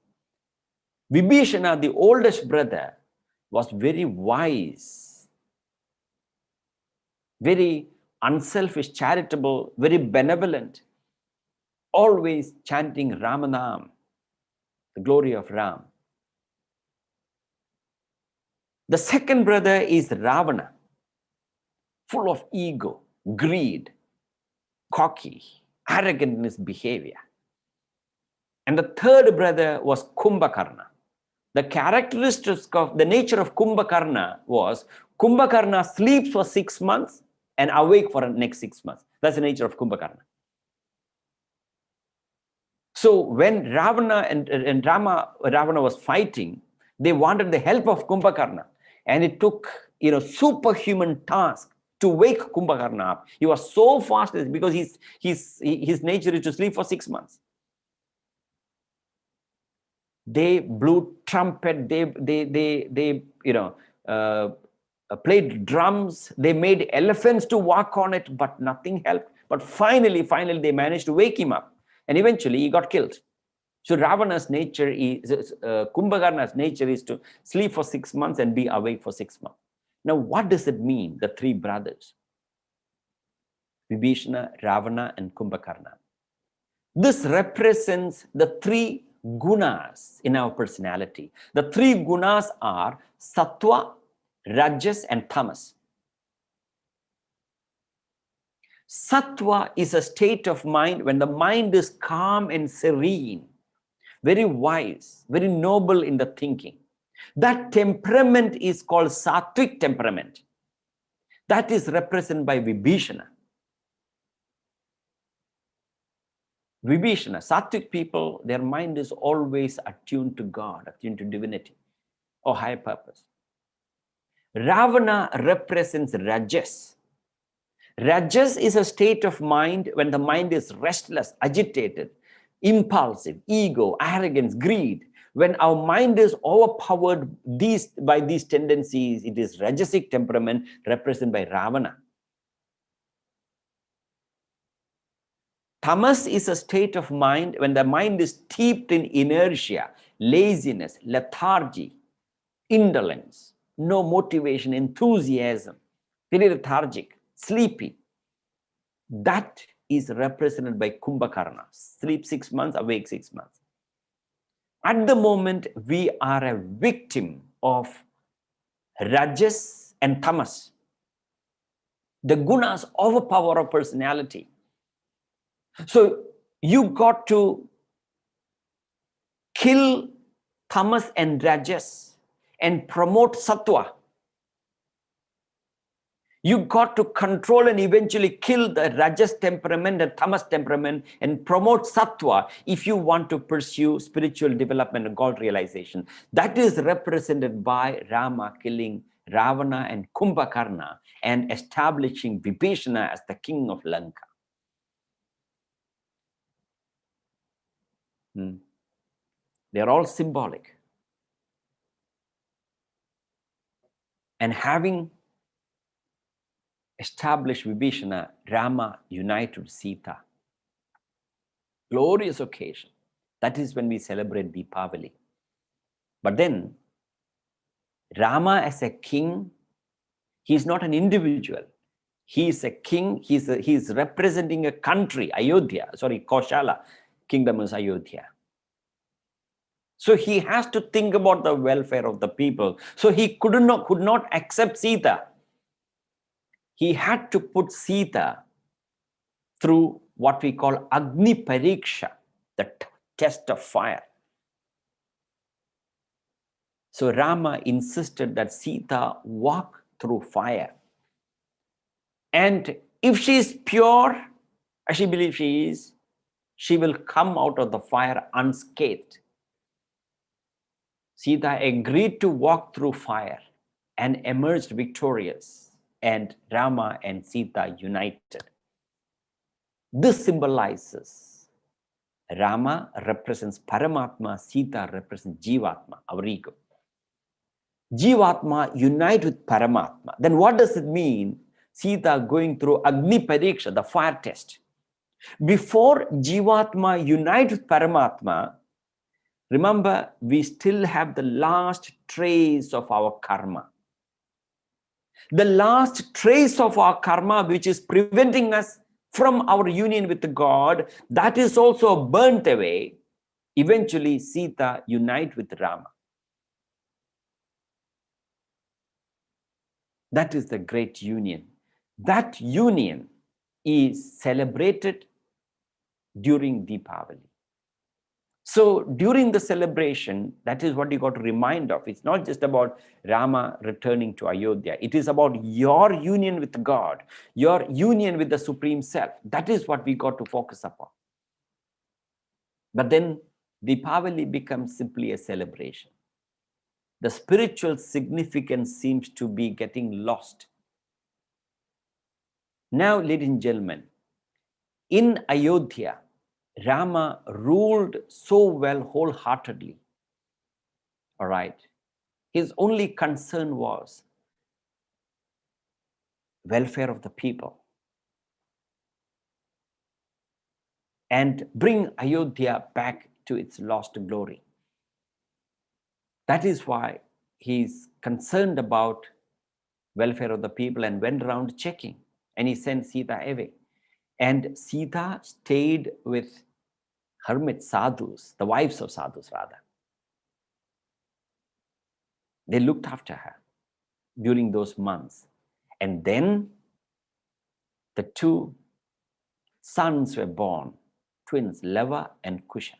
Vibhishana, the oldest brother, was very wise, very unselfish, charitable, very benevolent, always chanting Ramanam, the glory of Ram. The second brother is Ravana, full of ego, greed, cocky, arrogant in his behavior. And the third brother was Kumbhakarna. The characteristics of the nature of Kumbhakarna was Kumbhakarna sleeps for 6 months and awake for the next 6 months. That's the nature of Kumbhakarna. So when Ravana and Ravana was fighting, they wanted the help of Kumbhakarna, and it took superhuman task to wake Kumbhakarna up. He was so fast because his nature is to sleep for 6 months. They blew trumpet, they played drums, they made elephants to walk on it, but nothing helped. But finally they managed to wake him up, and eventually he got killed. So Ravana's nature is, Kumbhakarna's nature is to sleep for 6 months and be awake for 6 months. Now, what does it mean, the 3 brothers? Vibhishana, Ravana, and Kumbhakarna. This represents the 3 gunas in our personality. The 3 gunas are sattva, rajas, and tamas. Sattva is a state of mind when the mind is calm and serene, very wise, very noble in the thinking. That temperament is called sattvic temperament. That is represented by Vibhishana. Vibhishana, sattvic people, their mind is always attuned to God, attuned to divinity or higher purpose. Ravana represents rajas. Rajas is a state of mind when the mind is restless, agitated, impulsive, ego, arrogance, greed. When our mind is overpowered by these tendencies, it is rajasic temperament represented by Ravana. Tamas is a state of mind when the mind is steeped in inertia, laziness, lethargy, indolence, no motivation, enthusiasm, very lethargic, sleepy. That is represented by Kumbhakarna. Sleep 6 months, awake 6 months. At the moment, we are a victim of Rajas and Tamas. The gunas overpower our personality. So you got to kill Tamas and Rajas and promote Sattva. You got to control and eventually kill the Rajas temperament and Tamas temperament and promote Sattva if you want to pursue spiritual development and God realization. That is represented by Rama killing Ravana and Kumbhakarna and establishing Vibhishana as the king of Lanka. They're all symbolic. And having established Vibhishana, Rama united Sita. Glorious occasion. That is when we celebrate Deepavali. But then, Rama as a king, he's not an individual. He is a king, he's representing a country, Ayodhya, Koshala, kingdom is Ayodhya. So he has to think about the welfare of the people. So he could not accept Sita. He had to put Sita through what we call Agni Pariksha, the test of fire. So Rama insisted that Sita walk through fire. And if she is pure, as she believes she is, she will come out of the fire unscathed. Sita agreed to walk through fire and emerged victorious, and Rama and Sita united. This symbolizes Rama represents Paramatma, Sita represents Jivatma, our ego. Jivatma unite with Paramatma. Then what does it mean? Sita going through Agni Pariksha, the fire test. Before Jivatma unite with Paramatma, remember, we still have the last trace of our karma. The last trace of our karma, which is preventing us from our union with God, that is also burnt away. Eventually, Sita unite with Rama. That is the great union. That union is celebrated during Deepavali. So during the celebration, that is what you got to remind of. It's not just about Rama returning to Ayodhya. It is about your union with God, your union with the Supreme Self. That is what we got to focus upon. But then Deepavali becomes simply a celebration. The spiritual significance seems to be getting lost. Now, ladies and gentlemen, in Ayodhya, Rama ruled so well wholeheartedly. All right. His only concern was welfare of the people and bring Ayodhya back to its lost glory. That is why he's concerned about welfare of the people and went around checking, and he sent Sita away. And Sita stayed with hermit sadhus, the wives of sadhus rather. They looked after her during those months. And then the two sons were born, twins, Lava and Kusha.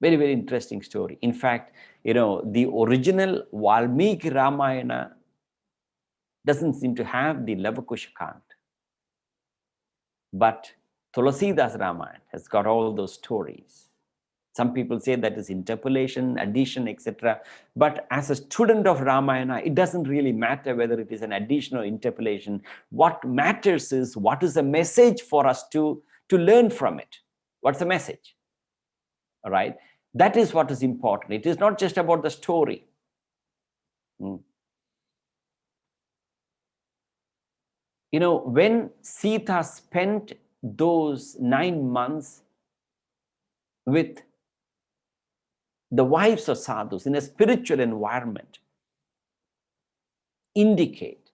Very, very interesting story. In fact, the original Valmiki Ramayana doesn't seem to have the Lava Kusha Kant. But Tulasidas Ramayana has got all those stories. Some people say that is interpolation, addition, etc. But as a student of Ramayana, it doesn't really matter whether it is an addition or interpolation. What matters is what is the message for us to learn from it. What's the message? All right. That is what is important. It is not just about the story. When Sita spent those 9 months with the wives of sadhus in a spiritual environment, indicate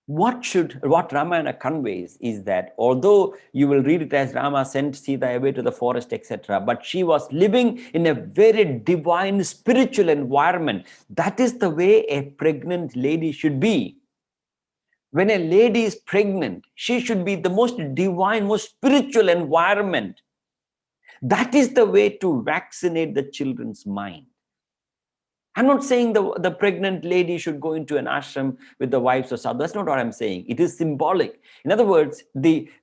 what Ramayana conveys is that although you will read it as Rama sent Sita away to the forest, etc., but she was living in a very divine spiritual environment. That is the way a pregnant lady should be. When a lady is pregnant, she should be the most divine, most spiritual environment. That is the way to vaccinate the children's mind. I'm not saying the pregnant lady should go into an ashram with the wives of sadhu. That's not what I'm saying. It is symbolic. In other words,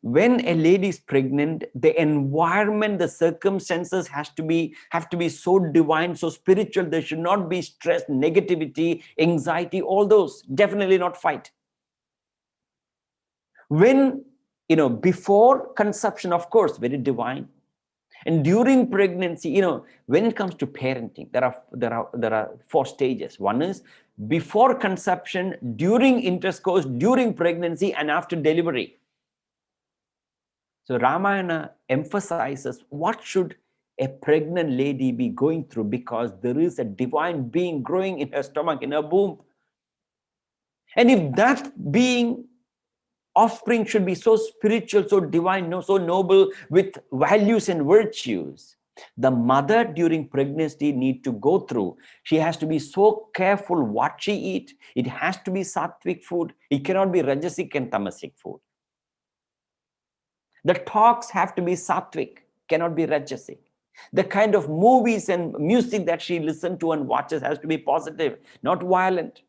when a lady is pregnant, the environment, the circumstances have to be so divine, so spiritual. There should not be stress, negativity, anxiety, all those. Definitely not fight. When, before conception, of course, very divine. And during pregnancy, when it comes to parenting, there are 4 stages. One is before conception, during intercourse, during pregnancy, and after delivery. So Ramayana emphasizes what should a pregnant lady be going through, because there is a divine being growing in her stomach, in her womb. And if that being, offspring, should be so spiritual, so divine, so noble, with values and virtues, the mother during pregnancy need to go through. She has to be so careful what she eat. It has to be sattvic food. It cannot be rajasic and tamasic food. The talks have to be sattvic, cannot be rajasic. The kind of movies and music that she listens to and watches has to be positive, not violent.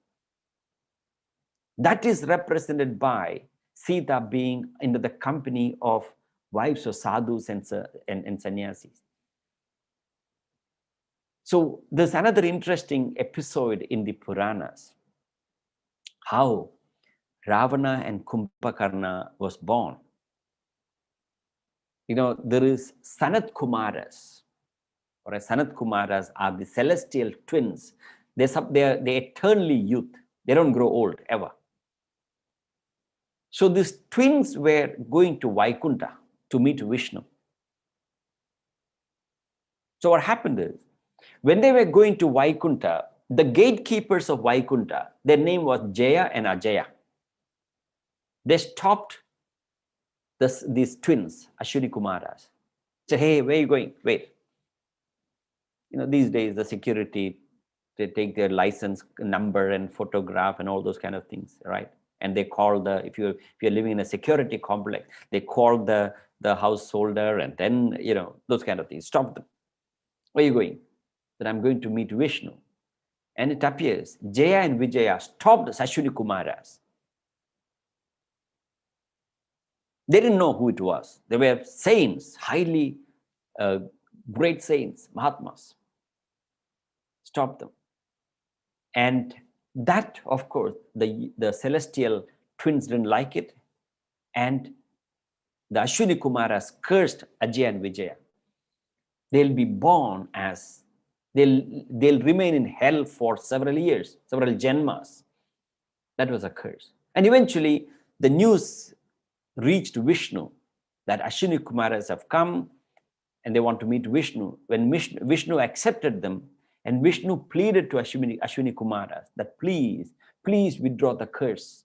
That is represented by Sita being in the company of wives of sadhus and sannyasis. So there's another interesting episode in the Puranas, how Ravana and Kumbhakarna was born. There is Sanat Kumaras, or Sanat Kumaras are the celestial twins. They're eternally youth. They don't grow old ever. So these twins were going to Vaikunta to meet Vishnu. So what happened is, when they were going to Vaikunta, the gatekeepers of Vaikunta, their name was Jaya and Ajaya. They stopped these twins, Ashwini Kumaras. Said, hey, where are you going? Wait. These days the security, they take their license number and photograph and all those kind of things, right? And they call if you're living in a security complex, they call the householder, and then those kind of things. Stop them. Where are you going? That I'm going to meet Vishnu. And it appears Jaya and Vijaya stopped Ashwini Kumaras. They didn't know who it was. They were saints, highly great saints, Mahatmas. Stopped them. And that, of course, the celestial twins didn't like it. And the Ashwini Kumaras cursed Ajay and Vijaya. They'll be born as, they'll remain in hell for several years, several janmas. That was a curse. And eventually, the news reached Vishnu that Ashwini Kumaras have come and they want to meet Vishnu. When Vishnu accepted them, and Vishnu pleaded to Ashwini Kumaras that please withdraw the curse.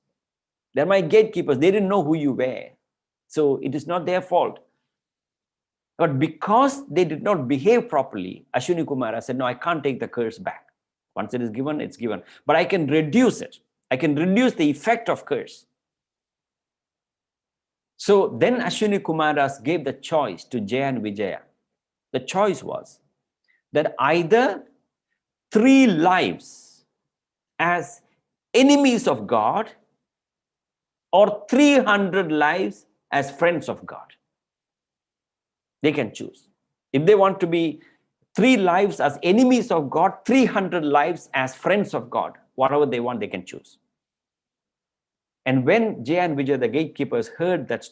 They're my gatekeepers. They didn't know who you were. So it is not their fault. But because they did not behave properly, Ashwini Kumara said, no, I can't take the curse back. Once it is given, it's given. But I can reduce it. I can reduce the effect of curse. So then Ashwini Kumaras gave the choice to Jaya and Vijaya. The choice was that either 3 lives as enemies of God or 300 lives as friends of God. They can choose. If they want to be 3 lives as enemies of God, 300 lives as friends of God, whatever they want, they can choose. And when Jaya and Vijaya, the gatekeepers, heard that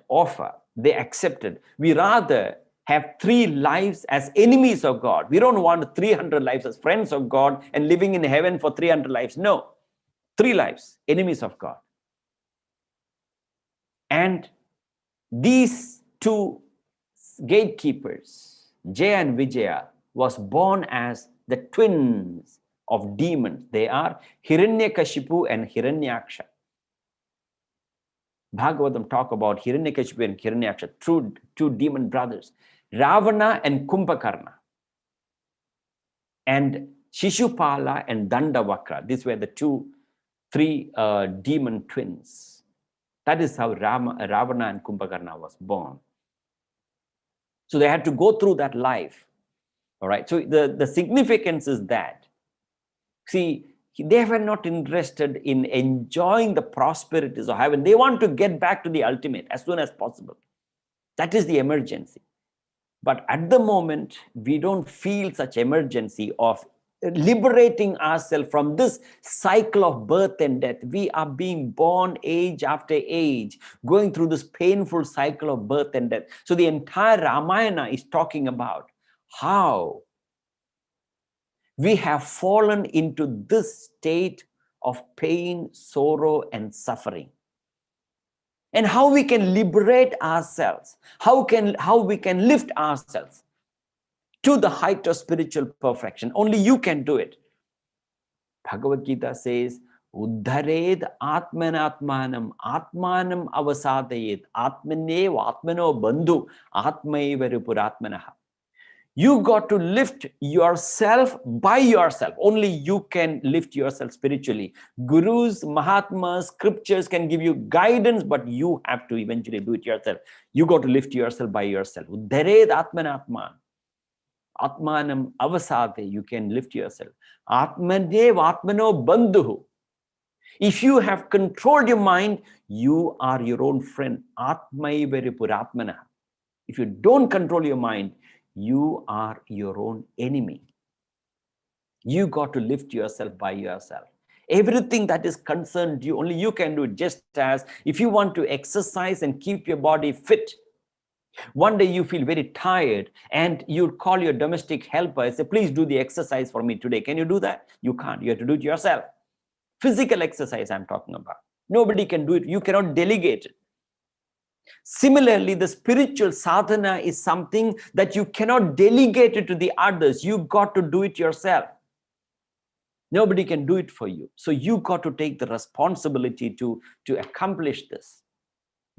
offer, they accepted. We rather have 3 lives as enemies of God. We don't want 300 lives as friends of God and living in heaven for 300 lives. No, 3 lives, enemies of God. And these 2 gatekeepers, Jaya and Vijaya, was born as the twins of demons. They are Hiranyakashipu and Hiranyaksha. Bhagavatam talk about Hiranyakashipu and Hiranyaksha, 2 demon brothers, Ravana and Kumbhakarna, and Shishupala and Dandavakra. These were the 3 demon twins. That is how Ravana and Kumbhakarna was born. So they had to go through that life All right. So the significance is that, see, they were not interested in enjoying the prosperities of heaven. They want to get back to the ultimate as soon as possible. That is the emergency. But at the moment, we don't feel such emergency of liberating ourselves from this cycle of birth and death. We are being born age after age, going through this painful cycle of birth and death. So the entire Ramayana is talking about how we have fallen into this state of pain, sorrow, and suffering, and how we can liberate ourselves, how we can lift ourselves to the height of spiritual perfection. Only you can do it. Bhagavad Gita says, Uddhared atmanatmanam atmanam avasadayet atmanev atmano bandhu atmaiva ripuratmanaha. You got to lift yourself by yourself. Only you can lift yourself spiritually. Gurus, Mahatmas, scriptures can give you guidance, but you have to eventually do it yourself. You got to lift yourself by yourself. Uddhared atmanatman. Atmanam avasate, you can lift yourself. Atmanev atmano bandhu. If you have controlled your mind, you are your own friend. Atmaiva ripuratmana. If you don't control your mind, you are your own enemy. You got to lift yourself by yourself. Everything that is concerned you, only you can do it. Just as if you want to exercise and keep your body fit, one day you feel very tired and you call your domestic helper and say, please do the exercise for me today. Can you do that? You can't. You have to do it yourself. Physical exercise I'm talking about. Nobody can do it. You cannot delegate it. Similarly, the spiritual sadhana is something that you cannot delegate it to the others. You got to do it yourself. Nobody can do it for you. So you got to take the responsibility to accomplish this.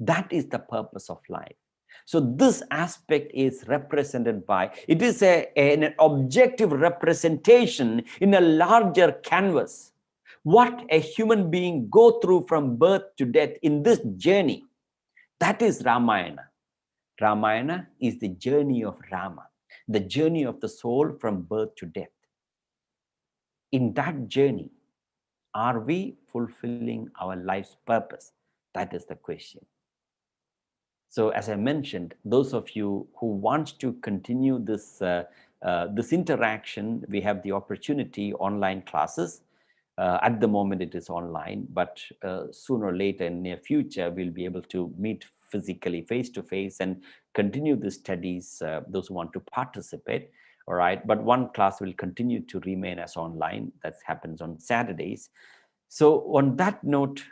That is the purpose of life. So this aspect is represented by, it is an objective representation in a larger canvas. What a human being go through from birth to death in this journey, that is Ramayana. Ramayana is the journey of Rama, the journey of the soul from birth to death. In that journey, are we fulfilling our life's purpose? That is the question. So as I mentioned, those of you who want to continue this, this interaction, we have the opportunity, online classes. At the moment it is online, but sooner or later in the near future, we'll be able to meet physically face to face and continue the studies, those who want to participate. All right, but one class will continue to remain as online. That happens on Saturdays. So on that note,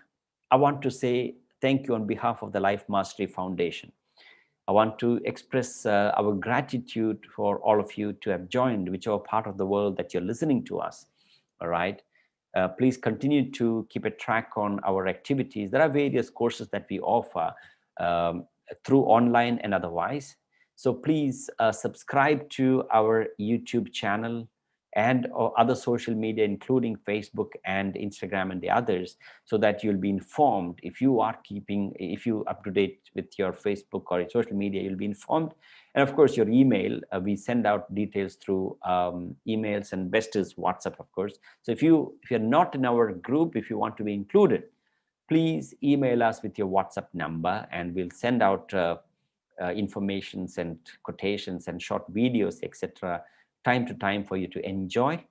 I want to say thank you on behalf of the Life Mastery Foundation. I want to express our gratitude for all of you to have joined, whichever part of the world that you're listening to us. All right. Please continue to keep a track on our activities. There are various courses that we offer through online and otherwise. So please subscribe to our YouTube channel and other social media, including Facebook and Instagram and the others, so that you'll be informed. If you are if you up to date with your Facebook or your social media, you'll be informed. And of course, your email, we send out details through emails, and best is WhatsApp, of course. So if you're not in our group, if you want to be included, please email us with your WhatsApp number, and we'll send out informations and quotations and short videos, etc., time to time for you to enjoy.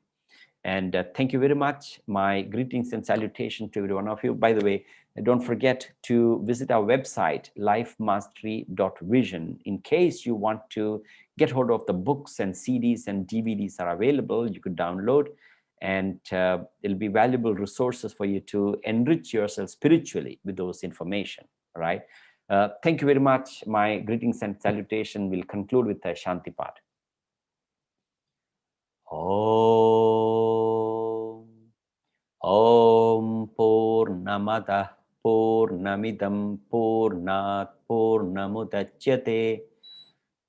And thank you very much. My greetings and salutation to every one of you. By the way, don't forget to visit our website, lifemastery.vision. In case you want to get hold of the books and CDs and DVDs are available, you could download, and it'll be valuable resources for you to enrich yourself spiritually with those information. All right. Thank you very much. My greetings and salutation will conclude with a Shanti Path. Om. Om Purnamada Purnamidam Purnat Purnamudachyate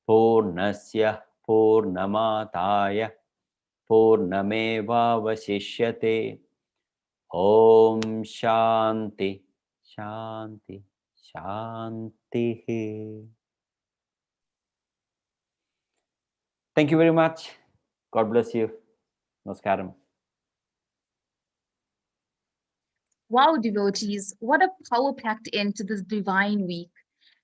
Purnasya Purnamataya Purnameva Vasishyate. Om Shanti Shanti Shanti. Thank you very much. God bless you. Namaskaram. Wow, devotees, what a power packed end to this divine week.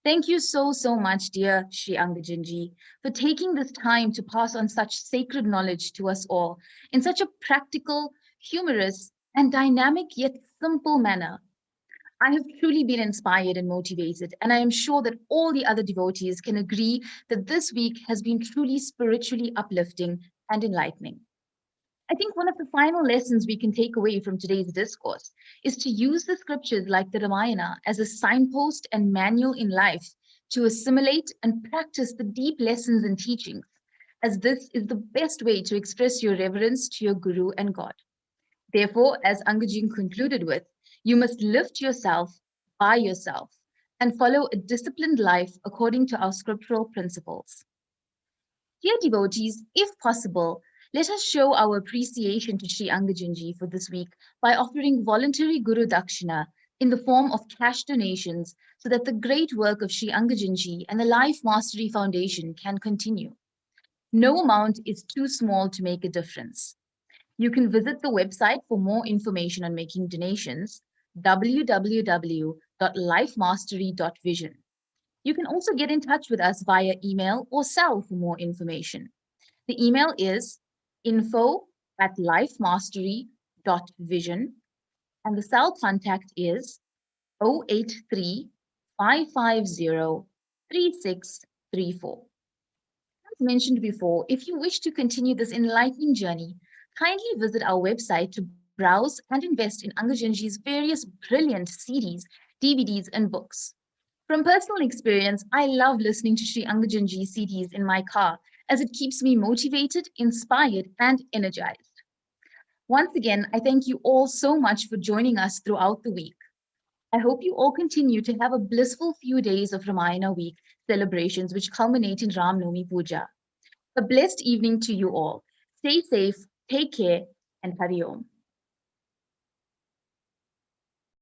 Thank you so, so much, dear Sri Angajanji, for taking this time to pass on such sacred knowledge to us all in such a practical, humorous, and dynamic yet simple manner. I have truly been inspired and motivated, and I am sure that all the other devotees can agree that this week has been truly spiritually uplifting and enlightening. I think one of the final lessons we can take away from today's discourse is to use the scriptures like the Ramayana as a signpost and manual in life to assimilate and practice the deep lessons and teachings, as this is the best way to express your reverence to your Guru and God. Therefore, as Angajin concluded with, you must lift yourself by yourself and follow a disciplined life according to our scriptural principles. Dear devotees, if possible, let us show our appreciation to Sri Angajinji for this week by offering voluntary Guru Dakshina in the form of cash donations so that the great work of Sri Angajinji and the Life Mastery Foundation can continue. No amount is too small to make a difference. You can visit the website for more information on making donations, www.lifemastery.vision. You can also get in touch with us via email or cell for more information. The email is info@lifemastery.vision and the cell contact is 083 550 3634. As mentioned before, if you wish to continue this enlightening journey, kindly visit our website to browse and invest in Angajanji's various brilliant CDs, DVDs, and books. From personal experience, I love listening to Sri Angajanji CDs in my car as it keeps me motivated, inspired, and energized. Once again, I thank you all so much for joining us throughout the week. I hope you all continue to have a blissful few days of Ramayana week celebrations which culminate in Ram Navami Puja. A blessed evening to you all. Stay safe, take care, and Hari Om.